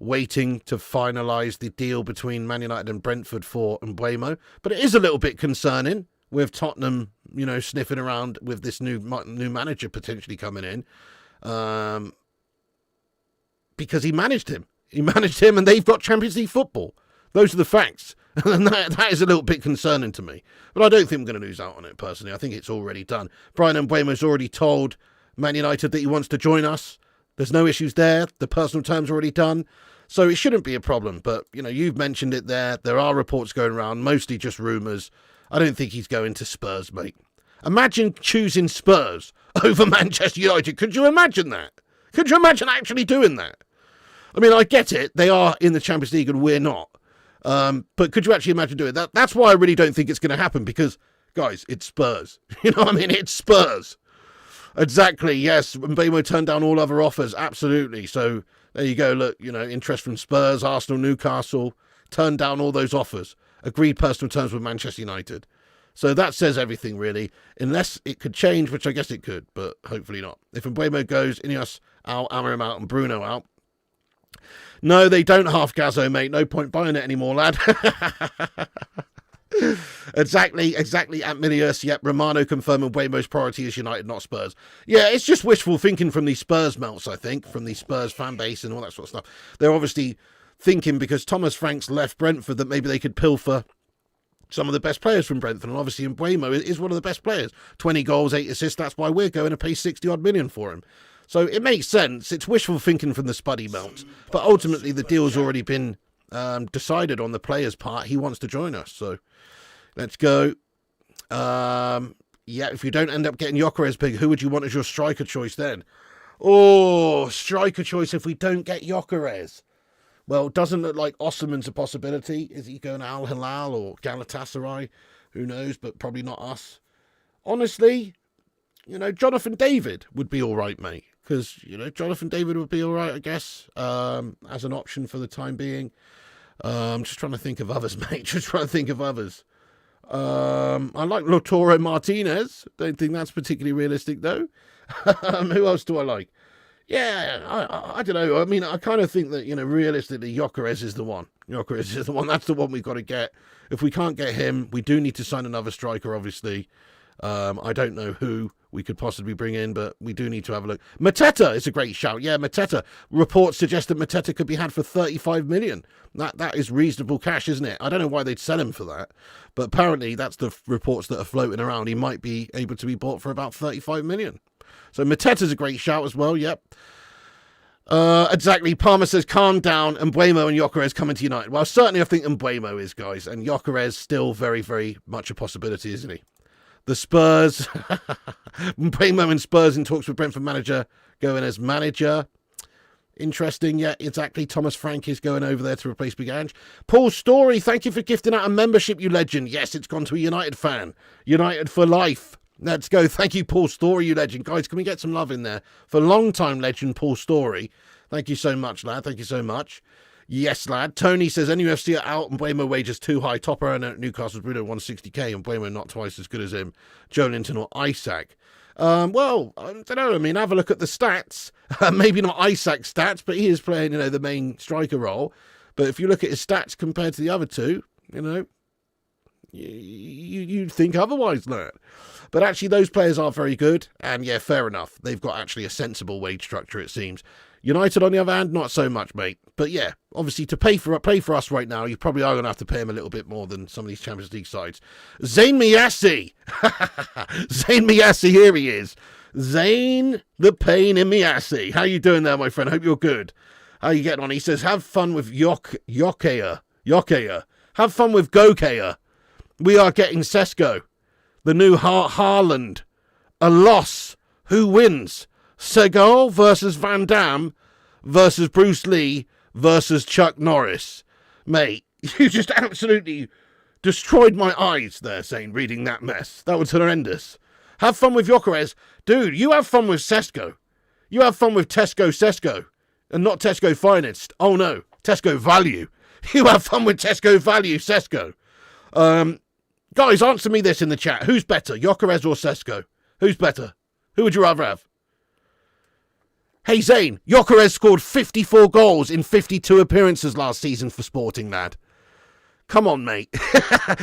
waiting to finalise the deal between Man United and Brentford for Mbeumo. But it is a little bit concerning with Tottenham, you know, sniffing around with this new manager potentially coming in. Because he managed him. He managed him and they've got Champions League football. Those are the facts. And that is a little bit concerning to me. But I don't think I'm going to lose out on it, personally. I think it's already done. Bryan Mbeumo's already told Man United that he wants to join us. There's no issues there. The personal terms are already done. So it shouldn't be a problem. But, you know, you've mentioned it there. There are reports going around, mostly just rumours. I don't think he's going to Spurs, mate. Imagine choosing Spurs over Manchester United. Could you imagine that? Could you imagine actually doing that? I mean, I get it. They are in the Champions League and we're not. But could you actually imagine doing that? That's why I really don't think it's going to happen, because, guys, it's Spurs. You know what I mean? It's Spurs. Exactly, yes. Mbeumo turned down all other offers, absolutely. So there you go. Look, you know, interest from Spurs, Arsenal, Newcastle, turned down all those offers. Agreed personal terms with Manchester United. So that says everything, really. Unless it could change, which I guess it could, but hopefully not. If Mbeumo goes, Ineos out, Amorim out, and Bruno out. No, they don't half Gazzo, mate. No point buying it anymore, lad. Exactly, at Milius. Yep, Romano confirming Mbeumo's priority is United, not Spurs. Yeah, it's just wishful thinking from these Spurs melts, I think, from the Spurs fan base and all that sort of stuff. They're obviously thinking, because Thomas Frank's left Brentford, that maybe they could pilfer some of the best players from Brentford. And obviously Mbeumo is one of the best players. 20 goals, 8 assists. That's why we're going to pay 60-odd million for him. So it makes sense. It's wishful thinking from the Spuddy melts. But ultimately, the deal's already been decided on the player's part. He wants to join us. So let's go. Yeah, if you don't end up getting Gyokeres big, who would you want as your striker choice then? Oh, striker choice if we don't get Gyokeres. Well, it doesn't look like Osimhen's a possibility. Is he going to Al Hilal or Galatasaray? Who knows, but probably not us. Honestly, you know, Jonathan David would be all right, mate. Because, you know, Jonathan David would be all right, I guess, as an option for the time being. Just trying to think of others, mate. Just trying to think of others. I like Lautaro Martinez. Don't think that's particularly realistic, though. Who else do I like? Yeah, I don't know. I mean, I kind of think that, realistically, Gyokeres is the one. Gyokeres is the one. That's the one we've got to get. If we can't get him, we do need to sign another striker, obviously. I don't know who we could possibly bring in, but we do need to have a look. Mateta is a great shout. Yeah, Mateta. Reports suggest that Mateta could be had for 35 million. That is reasonable cash, isn't it? I don't know why they'd sell him for that, but apparently that's the reports that are floating around. He might be able to be bought for about 35 million. So Mateta's a great shout as well, yep. Exactly. Palmer says, calm down. Mbeumo and Gyokeres coming to United. Well, certainly I think Mbeumo is, guys. And Gyokeres still very, very much a possibility, isn't he? The Spurs. Mbeumo and Spurs in talks with Brentford manager going as manager. Interesting. Yeah, exactly. Thomas Frank is going over there to replace Big Ange. Paul Story, thank you for gifting out a membership, you legend. Yes, it's gone to a United fan. United for life. Let's go. Thank you, Paul Story, you legend. Guys, can we get some love in there for long-time legend Paul Story? Thank you so much, lad. Thank you so much. Yes, lad. Tony says, NUFC are out and Mbeumo wages too high. Top earner at Newcastle's Bruno 160k and Mbeumo not twice as good as him. Joe Linton or Isaac. Well, I don't know. I mean, have a look at the stats. Maybe not Isaac's stats, but he is playing, the main striker role. But if you look at his stats compared to the other two, you'd think otherwise, lad. But actually, those players are very good. And yeah, fair enough. They've got actually a sensible wage structure, it seems. United, on the other hand, not so much, mate. But yeah, obviously, to play for us right now, you probably are going to have to pay him a little bit more than some of these Champions League sides. Zayn Miyassi. Zayn Miyassi, here he is. Zayn the Pain in Miyassi. How you doing there, my friend? Hope you're good. How you getting on? He says, have fun with Gyokeres. Have fun with Gyokeres. We are getting Sesko. The new Haaland. A loss. Who wins? Segal versus Van Damme versus Bruce Lee versus Chuck Norris. Mate, you just absolutely destroyed my eyes there, saying reading that mess. That was horrendous. Have fun with Gyokeres. Dude, you have fun with Sesko. You have fun with Tesco Sesko. And not Tesco Finest. Oh no, Tesco Value. You have fun with Tesco Value Sesko. Guys, answer me this in the chat. Who's better, Gyokeres or Sesko? Who's better? Who would you rather have? Hey, Zane, Gyokeres scored 54 goals in 52 appearances last season for Sporting, lad. Come on, mate.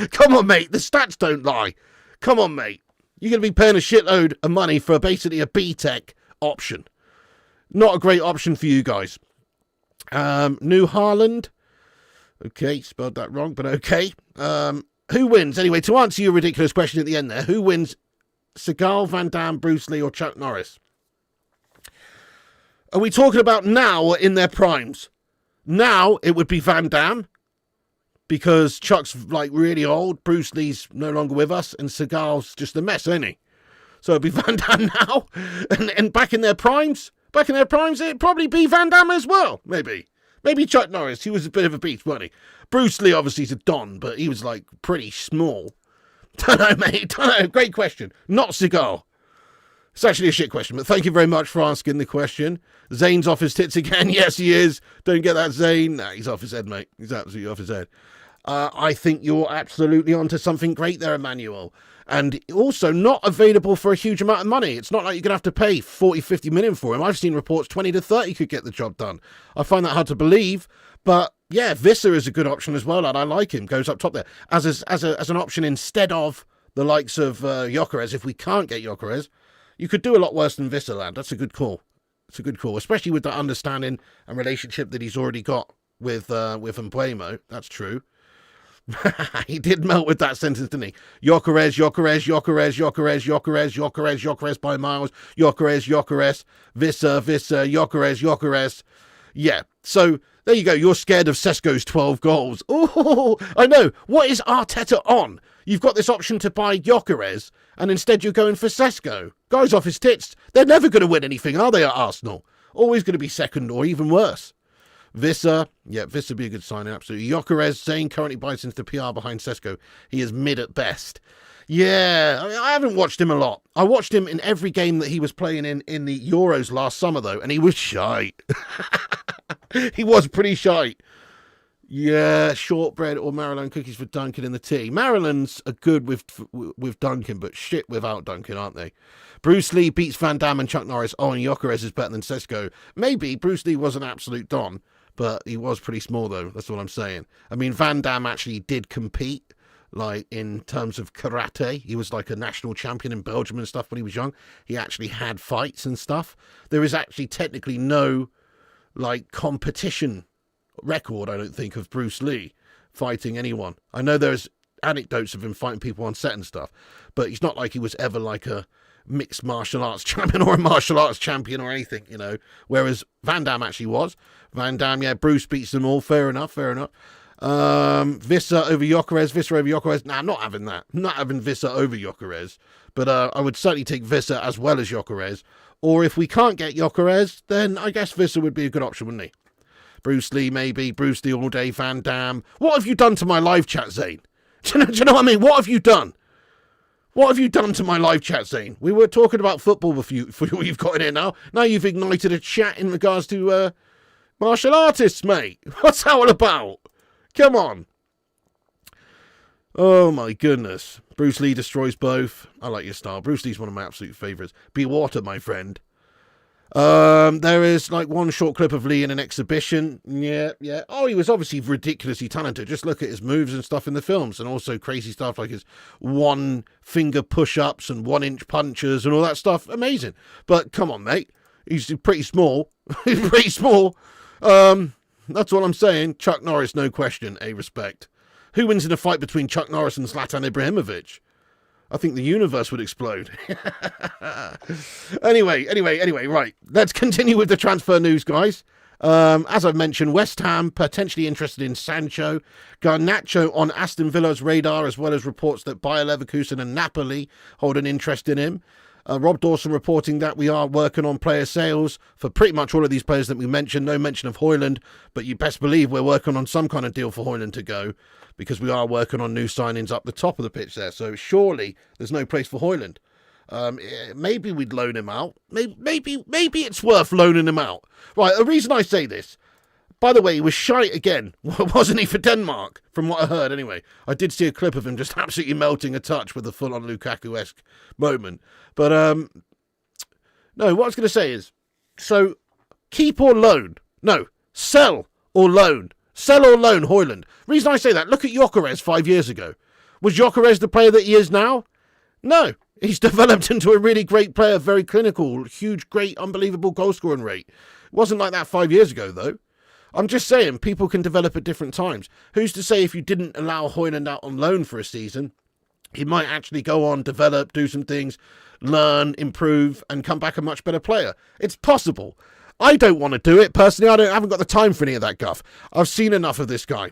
Come on, mate. The stats don't lie. Come on, mate. You're going to be paying a shitload of money for basically a B-Tech option. Not a great option for you guys. New Haaland. Okay, spelled that wrong, but okay. Who wins? Anyway, to answer your ridiculous question at the end there, who wins? Seagal, Van Damme, Bruce Lee, or Chuck Norris? Are we talking about now or in their primes? Now, it would be Van Damme, because Chuck's, really old, Bruce Lee's no longer with us, and Seagal's just a mess, isn't he? So it'd be Van Damme now, and back in their primes, it'd probably be Van Damme as well, maybe. Maybe Chuck Norris, he was a bit of a beast, wasn't he? Bruce Lee, obviously, is a don, but he was, pretty small. Don't know, mate, don't know. Great question. Not Seagal. It's actually a shit question, but thank you very much for asking the question. Zane's off his tits again. Yes, he is. Don't get that, Zane. Nah, he's off his head, mate. He's absolutely off his head. I think you're absolutely onto something great there, Emmanuel. And also not available for a huge amount of money. It's not like you're going to have to pay 40, 50 million for him. I've seen reports 20 to 30 could get the job done. I find that hard to believe. But yeah, Visser is a good option as well, and I like him. Goes up top there as an option instead of the likes of Gyokeres. If we can't get Gyokeres, you could do a lot worse than Visser, lad. That's a good call. It's a good call, especially with that understanding and relationship that he's already got with Mbeumo. That's true. He did melt with that sentence, didn't he? Gyokeres by miles. Gyokeres, Visser, Gyokeres. Yeah, so there you go. You're scared of Sesko's 12 goals. Oh, I know. What is Arteta on? You've got this option to buy Gyokeres, and instead you're going for Sesko. Guy's off his tits. They're never going to win anything, are they, at Arsenal? Always going to be second or even worse. Visser, yeah, Visser would be a good signing, absolutely. Gyokeres, Zane currently bites into the PR behind Sesko. He is mid at best. Yeah, I haven't watched him a lot. I watched him in every game that he was playing in the Euros last summer, though, and he was shite. He was pretty shite. Yeah, shortbread or Maryland cookies for Duncan in the tea. Maryland's are good with Duncan, but shit without Duncan, aren't they? Bruce Lee beats Van Damme and Chuck Norris. Oh, and Gyokeres is better than Sesko. Maybe Bruce Lee was an absolute don, but he was pretty small, though. That's what I'm saying. I mean, Van Damme actually did compete, like, in terms of karate. He was like a national champion in Belgium and stuff when he was young. He actually had fights and stuff. There is actually technically no, like, competition record, I don't think, of Bruce Lee fighting anyone. I know there's anecdotes of him fighting people on set and stuff, but he's not like he was ever like a mixed martial arts champion or a martial arts champion or anything, you know, whereas Van Damme actually was. Van Damme, yeah, Bruce beats them all, fair enough. Visser over Gyokeres. Nah, I'm not having that. I'm not having Visser over Gyokeres, but I would certainly take Visser as well as Gyokeres, or if we can't get Gyokeres, then I guess Visser would be a good option, wouldn't he? Bruce Lee, maybe. Bruce Lee all day, Van Damme. What have you done to my live chat, Zane? Do you know what I mean? What have you done? What have you done to my live chat, Zane? We were talking about football before you've got in here now. Now you've ignited a chat in regards to martial artists, mate. What's that all about? Come on. Oh, my goodness. Bruce Lee destroys both. I like your style. Bruce Lee's one of my absolute favourites. Be water, my friend. There is like one short clip of Lee in an exhibition. Yeah. Oh, he was obviously ridiculously talented. Just look at his moves and stuff in the films, and also crazy stuff like his 1-finger push-ups and 1-inch punches and all that stuff. Amazing. But come on, mate. He's pretty small. He's pretty small. That's what I'm saying. Chuck Norris, no question. A respect. Who wins in a fight between Chuck Norris and Zlatan Ibrahimovic? I think the universe would explode. Anyway, right. Let's continue with the transfer news, guys. As I've mentioned, West Ham potentially interested in Sancho. Garnacho on Aston Villa's radar, as well as reports that Bayer Leverkusen and Napoli hold an interest in him. Rob Dawson reporting that we are working on player sales for pretty much all of these players that we mentioned. No mention of Højlund, but you best believe we're working on some kind of deal for Højlund to go, because we are working on new signings up the top of the pitch there. So surely there's no place for Højlund. Maybe we'd loan him out. Maybe it's worth loaning him out. Right, the reason I say this, by the way, he was shite again, wasn't he, for Denmark, from what I heard anyway. I did see a clip of him just absolutely melting a touch with a full-on Lukaku-esque moment. But, no, what I was going to say is, so, keep or loan? No, sell or loan. Sell or loan Højlund. Reason I say that, look at Gyokeres 5 years ago. Was Gyokeres the player that he is now? No. He's developed into a really great player, very clinical, huge, great, unbelievable goal-scoring rate. It wasn't like that 5 years ago, though. I'm just saying, people can develop at different times. Who's to say if you didn't allow Højlund out on loan for a season, he might actually go on, develop, do some things, learn, improve, and come back a much better player? It's possible. I don't want to do it. Personally, I haven't got the time for any of that guff. I've seen enough of this guy.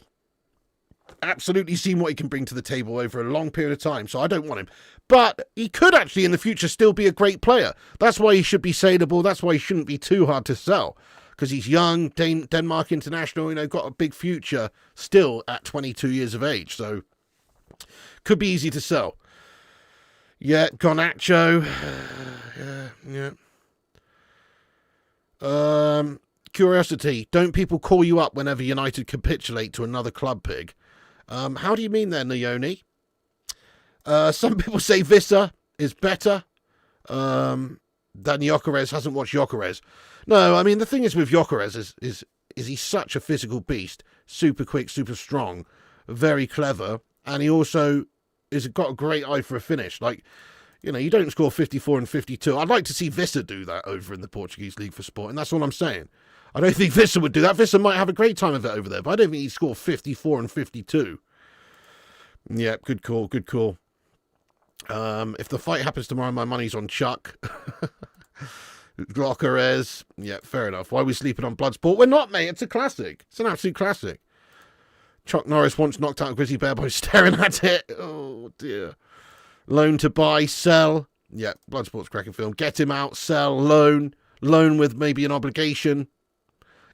Absolutely seen what he can bring to the table over a long period of time, so I don't want him. But he could actually in the future still be a great player. That's why he should be saleable. That's why he shouldn't be too hard to sell. Because he's young, Denmark international, got a big future still at 22 years of age. So, could be easy to sell. Yeah, Garnacho. Yeah. Curiosity. Don't people call you up whenever United capitulate to another club, pig? How do you mean there, Naoni? Some people say Visser is better than Gyokeres. Hasn't watched Gyokeres. No, I mean, the thing is with Gyokeres is he's such a physical beast. Super quick, super strong, very clever. And he also has got a great eye for a finish. Like, you don't score 54 and 52. I'd like to see Visser do that over in the Portuguese League for Sport. And that's all I'm saying. I don't think Visser would do that. Visser might have a great time of it over there, but I don't think he'd score 54 and 52. Yeah, good call. If the fight happens tomorrow, my money's on Chuck. Gyokeres. Yeah, fair enough. Why are we sleeping on Bloodsport? We're not, mate. It's a classic. It's an absolute classic. Chuck Norris once knocked out a grizzly bear by staring at it. Oh, dear. Loan to buy, sell. Yeah, Bloodsport's a cracking film. Get him out, sell, loan. Loan with maybe an obligation.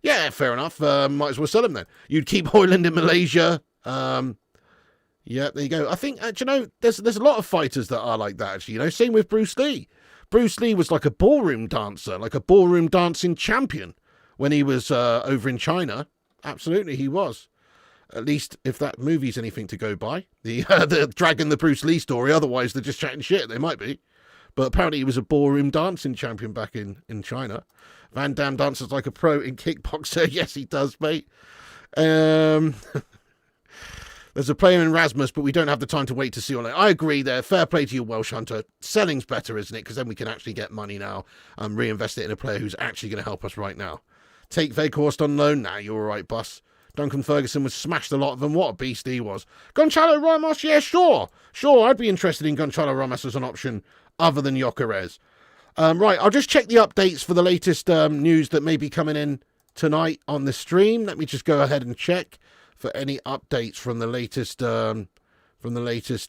Yeah, fair enough. Might as well sell him then. You'd keep Højlund in Malaysia. Yeah, there you go. I think, there's a lot of fighters that are like that, actually. Same with Bruce Lee. Bruce Lee was like a ballroom dancer, like a ballroom dancing champion when he was over in China. Absolutely, he was. At least if that movie's anything to go by. The Dragon, the Bruce Lee story. Otherwise, they're just chatting shit. They might be. But apparently he was a ballroom dancing champion back in China. Van Damme dances like a pro in kickboxer. Yes, he does, mate. There's a player in Rasmus, but we don't have the time to wait to see all that. I agree there. Fair play to you, Welsh Hunter. Selling's better, isn't it? Because then we can actually get money now and reinvest it in a player who's actually going to help us right now. Take Veghorst on loan. Nah, you're all right, boss. Duncan Ferguson was smashed a lot of them. What a beast he was. Gonçalo Ramos, yeah, sure. Sure, I'd be interested in Gonçalo Ramos as an option other than Gyokeres. Right, I'll just check the updates for the latest news that may be coming in tonight on the stream. Let me just go ahead and check for any updates from the latest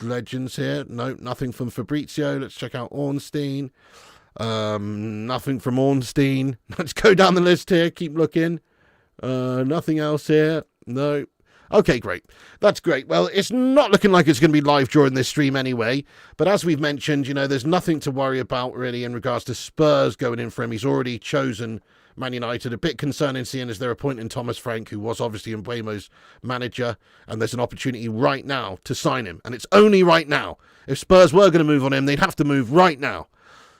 legends here. No, nothing from Fabrizio. Let's check out Ornstein. Nothing from Ornstein. Let's go down the list here. Keep looking. Nothing else here. No. Okay, great. That's great. Well, it's not looking like it's going to be live during this stream anyway. But as we've mentioned, you know, there's nothing to worry about really in regards to Spurs going in for him. He's already chosen Man United. A bit concerning seeing as they're appointing Thomas Frank, who was obviously Mbeumo's manager, and there's an opportunity right now to sign him, and it's only right now. If Spurs were going to move on him, they'd have to move right now.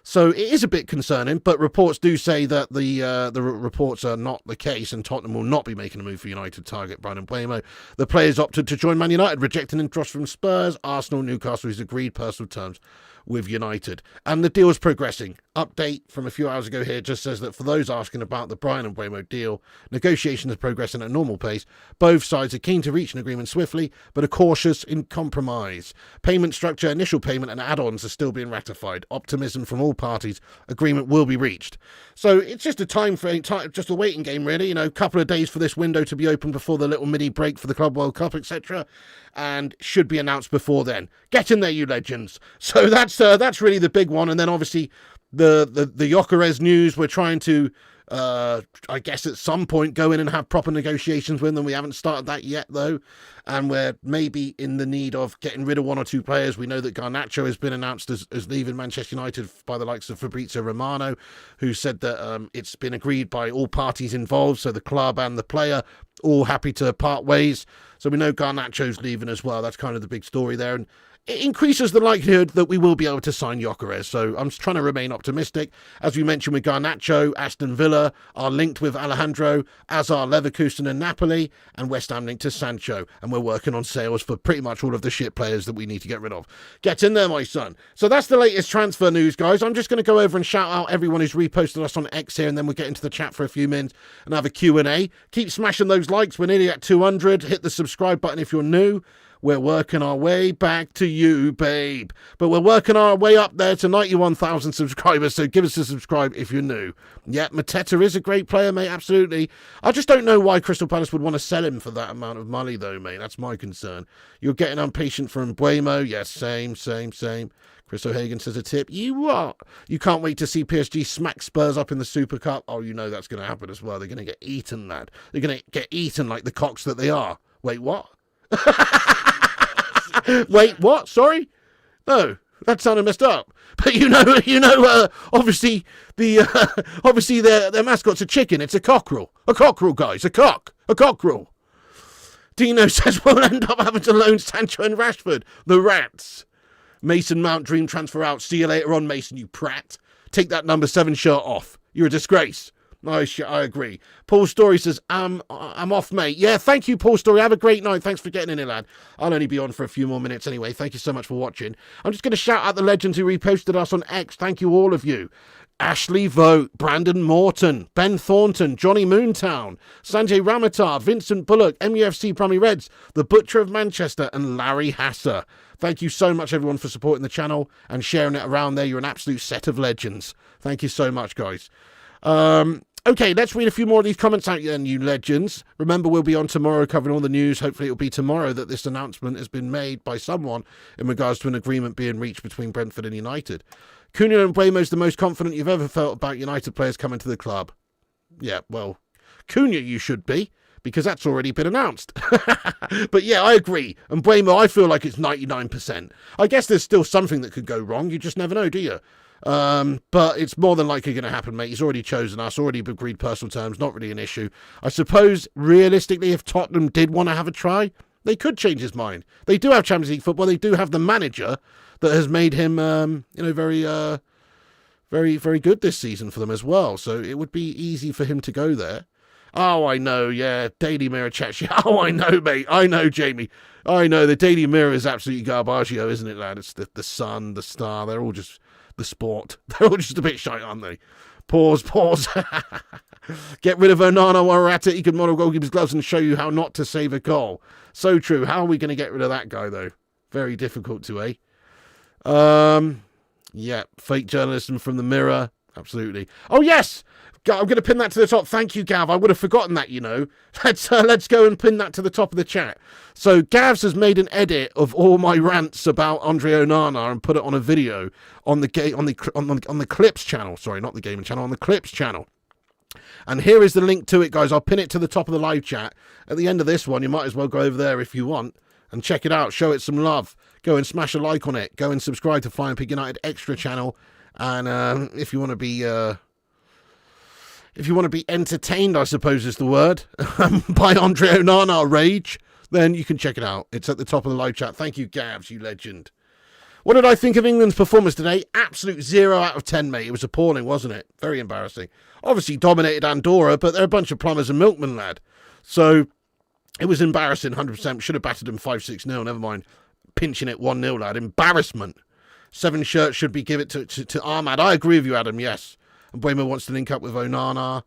So it is a bit concerning, but reports do say that the reports are not the case, and Tottenham will not be making a move for United target Bryan Mbeumo. The players opted to join Man United, rejecting interest from Spurs, Arsenal, Newcastle, who's agreed personal terms with United. And the deal is progressing. Update from a few hours ago here just says that for those asking about the Bryan Mbeumo deal, negotiations are progressing at a normal pace. Both sides are keen to reach an agreement swiftly, but are cautious in compromise. Payment structure, initial payment and add-ons are still being ratified. Optimism from all parties, agreement will be reached. So it's just a time frame, just a waiting game really, you know, a couple of days for this window to be open before the little mini break for the Club World Cup, etc. And should be announced before then. Get in there, you legends. So that's really the big one. And then obviously the Gyokeres news, we're trying to I guess at some point go in and have proper negotiations with them. We haven't started that yet though, and we're maybe in the need of getting rid of one or two players. We know that Garnacho has been announced as leaving Manchester United by the likes of Fabrizio Romano, who said that it's been agreed by all parties involved, so the club and the player all happy to part ways. So we know Garnacho's leaving as well. That's kind of the big story there, and it increases the likelihood that we will be able to sign Gyokeres. So I'm trying to remain optimistic. As we mentioned with Garnacho, Aston Villa are linked with Alejandro, as are Leverkusen and Napoli, and West Ham linked to Sancho. And we're working on sales for pretty much all of the shit players that we need to get rid of. Get in there, my son. So that's the latest transfer news, guys. I'm just going to go over and shout out everyone who's reposted us on X here, and then we'll get into the chat for a few minutes and have a Q&A. Keep smashing those likes. We're nearly at 200. Hit the subscribe button if you're new. We're working our way back to you, babe. But we're working our way up there to 91,000 subscribers, so give us a subscribe if you're new. Yeah, Mateta is a great player, mate, absolutely. I just don't know why Crystal Palace would want to sell him for that amount of money, though, mate. That's my concern. You're getting impatient for Mbeumo. Yes, same. Chris O'Hagan says a tip. You what? You can't wait to see PSG smack Spurs up in the Super Cup. Oh, you know that's going to happen as well. They're going to get eaten, lad. They're going to get eaten like the cocks that they are. Wait, what? Wait, what? Sorry? No, that sounded messed up. But obviously obviously their mascot's a chicken. It's a cockerel. A cockerel, guys. A cockerel. Dino says we'll end up having to loan Sancho and Rashford. The rats. Mason Mount dream transfer out. See you later on, Mason, you prat. Take that number 7 shirt off. You're a disgrace. I agree. Paul Story says, I'm off, mate. Yeah, thank you, Paul Story. Have a great night. Thanks for getting in here, lad. I'll only be on for a few more minutes anyway. Thank you so much for watching. I'm just going to shout out the legends who reposted us on X. Thank you, all of you. Ashley Vogt, Brandon Morton, Ben Thornton, Johnny Moontown, Sanjay Ramatar, Vincent Bullock, MUFC Brummy Reds, The Butcher of Manchester, and Larry Hasser. Thank you so much, everyone, for supporting the channel and sharing it around there. You're an absolute set of legends. Thank you so much, guys. Okay, let's read a few more of these comments out then, you legends. Remember, we'll be on tomorrow covering all the news. Hopefully it'll be tomorrow that this announcement has been made by someone in regards to an agreement being reached between Brentford and United. Cunha and Mbeumo's the most confident you've ever felt about United players coming to the club. Yeah, well, Cunha you should be, because that's already been announced. But yeah, I agree. And Mbeumo, I feel like it's 99%. I guess there's still something that could go wrong. You just never know, do you? But it's more than likely going to happen, mate. He's already chosen us, already agreed personal terms, not really an issue. I suppose, realistically, if Tottenham did want to have a try, they could change his mind. They do have Champions League football. They do have the manager that has made him, very, very good this season for them as well. So it would be easy for him to go there. Oh, I know, yeah. Daily Mirror chat. Oh, I know, mate. I know, Jamie. I know. The Daily Mirror is absolutely garbaggio, isn't it, lad? It's the Sun, the Star. They're all just the Sport. They're all just a bit shite, aren't they? Pause. Get rid of Onana while we're at it. He could model goalkeeper's gloves and show you how not to save a goal. So true. How are we going to get rid of that guy, though? Very difficult to, eh? Yeah, fake journalism from the Mirror. Absolutely. Oh, yes! I'm going to pin that to the top. Thank you, Gav. I would have forgotten that, you know. Let's go and pin that to the top of the chat. So Gavs has made an edit of all my rants about Andre Onana and put it on a video on the Clips channel. Sorry, not the gaming channel, on the Clips channel. And here is the link to it, guys. I'll pin it to the top of the live chat. At the end of this one, you might as well go over there if you want and check it out. Show it some love. Go and smash a like on it. Go and subscribe to Flying Pig United Extra channel. And if you want to be entertained, I suppose is the word, by Andre Onana rage, then you can check it out. It's at the top of the live chat. Thank you, Gavs, you legend. What did I think of England's performance today? Absolute 0 out of 10, mate. It was appalling, wasn't it? Very embarrassing. Obviously dominated Andorra, but they're a bunch of plumbers and milkmen, lad. So it was embarrassing, 100%. Should have battered them 5-6-0, never mind. Pinching it 1-0, lad. Embarrassment. 7 shirts should be given to Ahmad. I agree with you, Adam, yes. And Mbeumo wants to link up with Onana.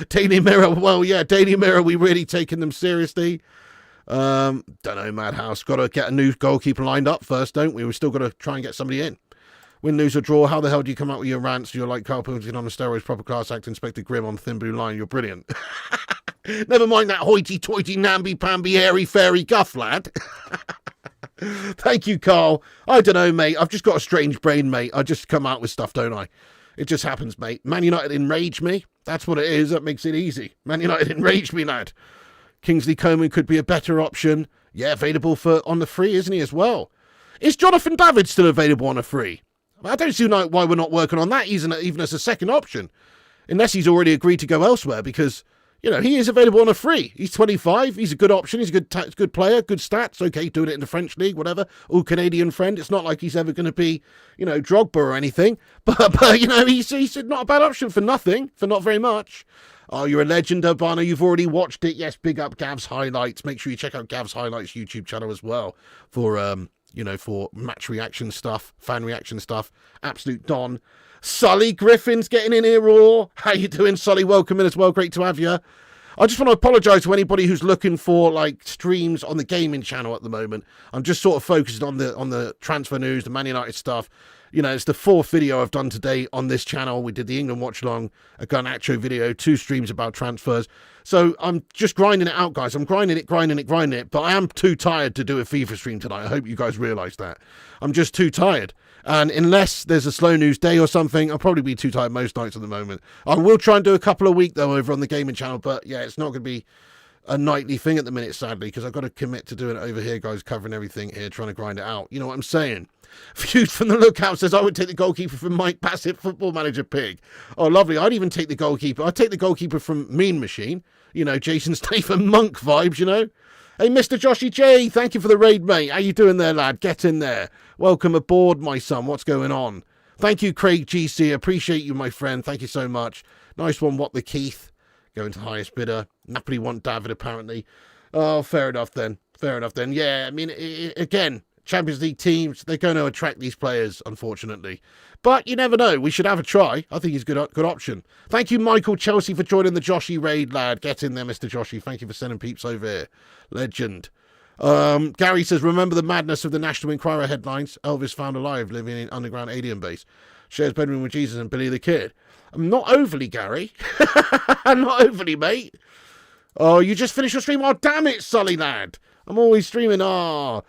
Daily Mirror, well, yeah, Daily Mirror, we really taking them seriously. Don't know, Madhouse. Got to get a new goalkeeper lined up first, don't we? We've still got to try and get somebody in. Win, lose or draw, how the hell do you come out with your rants? You're like Carl Pilkington on the steroids, proper class act, Inspector Grim on Thin Blue Line. You're brilliant. Never mind that hoity-toity, namby-pamby, airy-fairy guff, lad. Thank you, Carl. I don't know, mate. I've just got a strange brain, mate. I just come out with stuff, don't I? It just happens, mate. Man United enrage me. That's what it is. That makes it easy. Man United enrage me, lad. Kingsley Coman could be a better option. Yeah, available on the free, isn't he, as well? Is Jonathan David still available on a free? I don't see why we're not working on that even as a second option. Unless he's already agreed to go elsewhere, because, you know, he is available on a free. He's 25. He's a good option. He's a good player, good stats. Okay, doing it in the French league, whatever. All Canadian friend. It's not like he's ever going to be, you know, Drogba or anything. But you know, he's not a bad option for nothing, for not very much. Oh, you're a legend, Urbana. You've already watched it. Yes, big up Gav's Highlights. Make sure you check out Gav's Highlights YouTube channel as well for, for match reaction stuff, fan reaction stuff. Absolute Don. Sully Griffin's getting in here, Raw. How you doing, Sully? Welcome in as well. Great to have you. I just want to apologise to anybody who's looking for like streams on the gaming channel at the moment. I'm just sort of focused on the transfer news, the Man United stuff. You know, it's the 4th video I've done today on this channel. We did the England watch along, a Garnacho video, 2 streams about transfers. So I'm just grinding it out, guys. I'm grinding it. But I am too tired to do a FIFA stream tonight. I hope you guys realise that. I'm just too tired. And unless there's a slow news day or something, I'll probably be too tired most nights at the moment. I will try and do a couple a week, though, over on the gaming channel. But, yeah, it's not going to be a nightly thing at the minute, sadly, because I've got to commit to doing it over here, guys, covering everything here, trying to grind it out. You know what I'm saying? Feud from the Lookout says, I would take the goalkeeper from Mike Bassett, Football Manager Pig. Oh, lovely. I'd even take the goalkeeper. I'd take the goalkeeper from Mean Machine. You know, Jason Statham Monk vibes, you know. Hey, Mr. Joshy J, thank you for the raid, mate. How you doing there, lad? Get in there. Welcome aboard, my son. What's going on? Thank you, Craig GC. Appreciate you, my friend. Thank you so much. Nice one, What the Keith. Going to highest bidder. Napoli want David, apparently. Oh, fair enough then. Yeah, I mean, again, Champions League teams, they're going to attract these players, unfortunately. But you never know. We should have a try. I think he's a good option. Thank you, Michael Chelsea, for joining the Joshy raid, lad. Get in there, Mr. Joshy. Thank you for sending peeps over here. Legend. Gary says, remember the madness of the National Enquirer headlines? Elvis found alive, living in underground alien base. Shares bedroom with Jesus and Billy the Kid. Not overly, Gary. Not overly, mate. Oh, you just finished your stream? Oh, damn it, Sully, lad. I'm always streaming. Oh,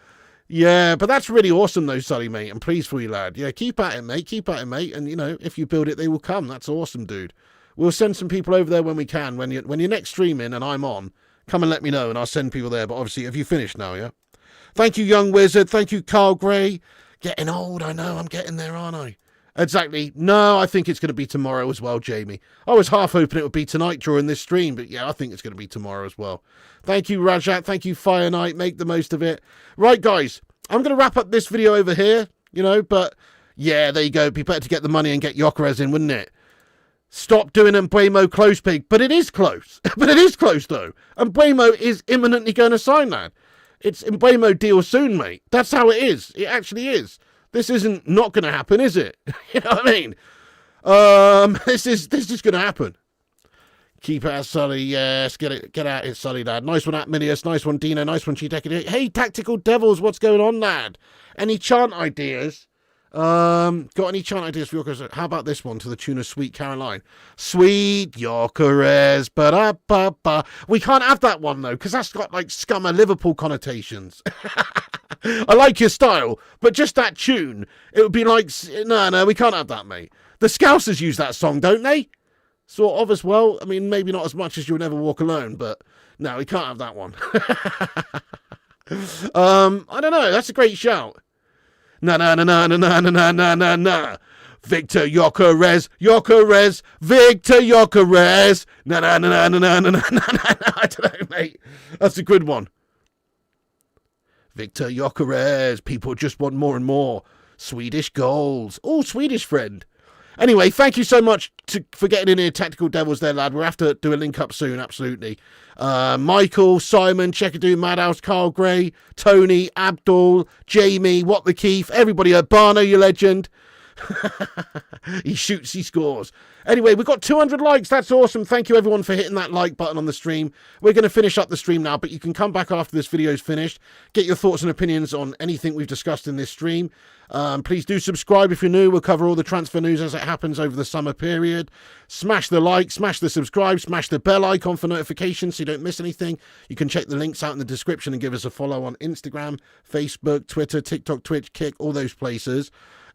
yeah, but that's really awesome, though, Sully, mate. I'm pleased for you, lad. Yeah, keep at it, mate. Keep at it, mate. And, you know, if you build it, they will come. That's awesome, dude. We'll send some people over there when we can. When you're next streaming and I'm on, come and let me know, and I'll send people there. But obviously, have you finished now, yeah? Thank you, Young Wizard. Thank you, Carl Gray. Getting old, I know. I'm getting there, aren't I? Exactly. No, I think it's going to be tomorrow as well, Jamie. I was half hoping it would be tonight during this stream, but yeah, I think it's going to be tomorrow as well. Thank you, Rajat. Thank you, Fire Knight. Make the most of it. Right, guys, I'm going to wrap up this video over here, but yeah, there you go. It'd be better to get the money and get Gyokeres in, wouldn't it? Stop doing Mbeumo close, pig. But it is close. But it is close, though. Mbeumo is imminently going to sign that. It's Mbeumo deal soon, mate. That's how it is. It actually is. This isn't not going to happen, is it? You know what I mean? This is going to happen. Keep out, Sully. Yes, get out here, Sully, lad. Nice one, Atminius. Nice one, Dino. Nice one, Cheetah. Hey, Tactical Devils, what's going on, lad? Any chant ideas? Got any chant ideas for Gyokeres? How about this one to the tune of Sweet Caroline? Sweet Gyokeres, ba-da-ba-ba. We can't have that one, though, because that's got, like, scum of Liverpool connotations. I like your style, but just that tune, it would be like, no, we can't have that, mate. The Scousers use that song, don't they? Sort of as well. I mean, maybe not as much as You'll Never Walk Alone, but no, we can't have that one. I don't know. That's a great shout. Na. Viktor Gyokeres, Viktor Gyokeres. Na. I don't know, mate. That's a good one. Viktor Gyokeres. People just want more and more. Swedish goals. Oh, Swedish friend. Anyway, thank you so much for getting in here, Tactical Devils there, lad. We'll have to do a link-up soon, absolutely. Michael, Simon, Checkadoo, Madhouse, Carl Gray, Tony, Abdul, Jamie, What the Keith, everybody, Urbano, you legend. He shoots, he scores. Anyway, we've got 200 likes. That's awesome. Thank you, everyone, for hitting that like button on the stream. We're going to finish up the stream now, but you can come back after this video's finished. Get your thoughts and opinions on anything we've discussed in this stream. Please do subscribe if you're new. We'll cover all the transfer news as it happens over the summer period. Smash the like, smash the subscribe, smash the bell icon for notifications so you don't miss anything. You can check the links out in the description and give us a follow on Instagram, Facebook, Twitter, TikTok, Twitch, Kick, all those places.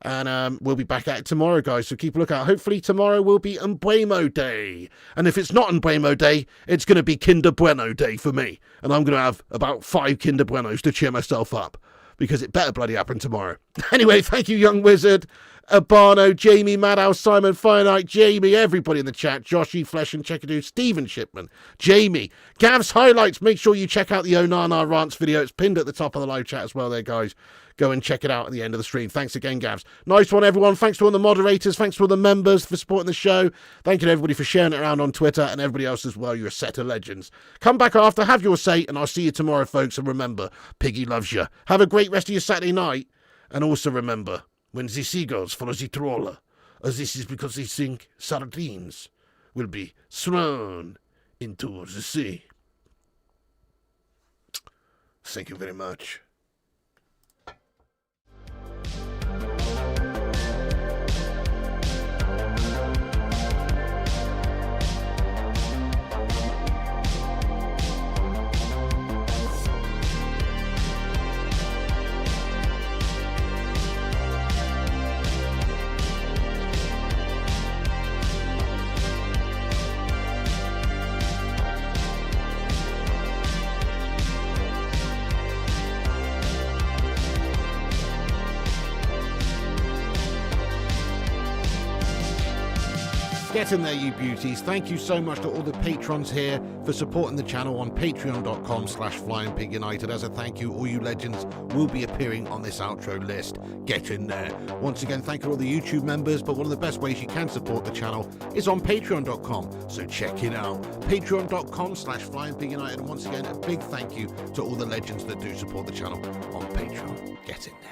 And we'll be back at it tomorrow, guys, so keep a lookout. Hopefully tomorrow will be Mbeumo Day. And if it's not Mbeumo Day, it's going to be Kinder Bueno Day for me. And I'm going to have about 5 Kinder Buenos to cheer myself up. Because it better bloody happen tomorrow. Anyway, thank you, Young Wizard, Urbano, Jamie, Madhouse, Simon, Fire Knight, Jamie, everybody in the chat, Joshy, Flesh and Checkadoo, Stephen Shipman, Jamie, Gav's Highlights. Make sure you check out the Onana Rants video. It's pinned at the top of the live chat as well there, guys. Go and check it out at the end of the stream. Thanks again, Gavs. Nice one, everyone. Thanks to all the moderators. Thanks to all the members for supporting the show. Thank you to everybody for sharing it around on Twitter and everybody else as well. You're a set of legends. Come back after, have your say, and I'll see you tomorrow, folks. And remember, Piggy loves you. Have a great rest of your Saturday night. And also remember, when the seagulls follow the trawler, this is because they think sardines will be thrown into the sea. Thank you very much. Get in there, you beauties. Thank you so much to all the patrons here for supporting the channel on patreon.com/FlyingPigUnited. As a thank you, all you legends will be appearing on this outro list. Get in there. Once again, thank you to all the YouTube members, but one of the best ways you can support the channel is on patreon.com, so check it out. Patreon.com/FlyingPigUnited. And once again, a big thank you to all the legends that do support the channel on Patreon. Get in there.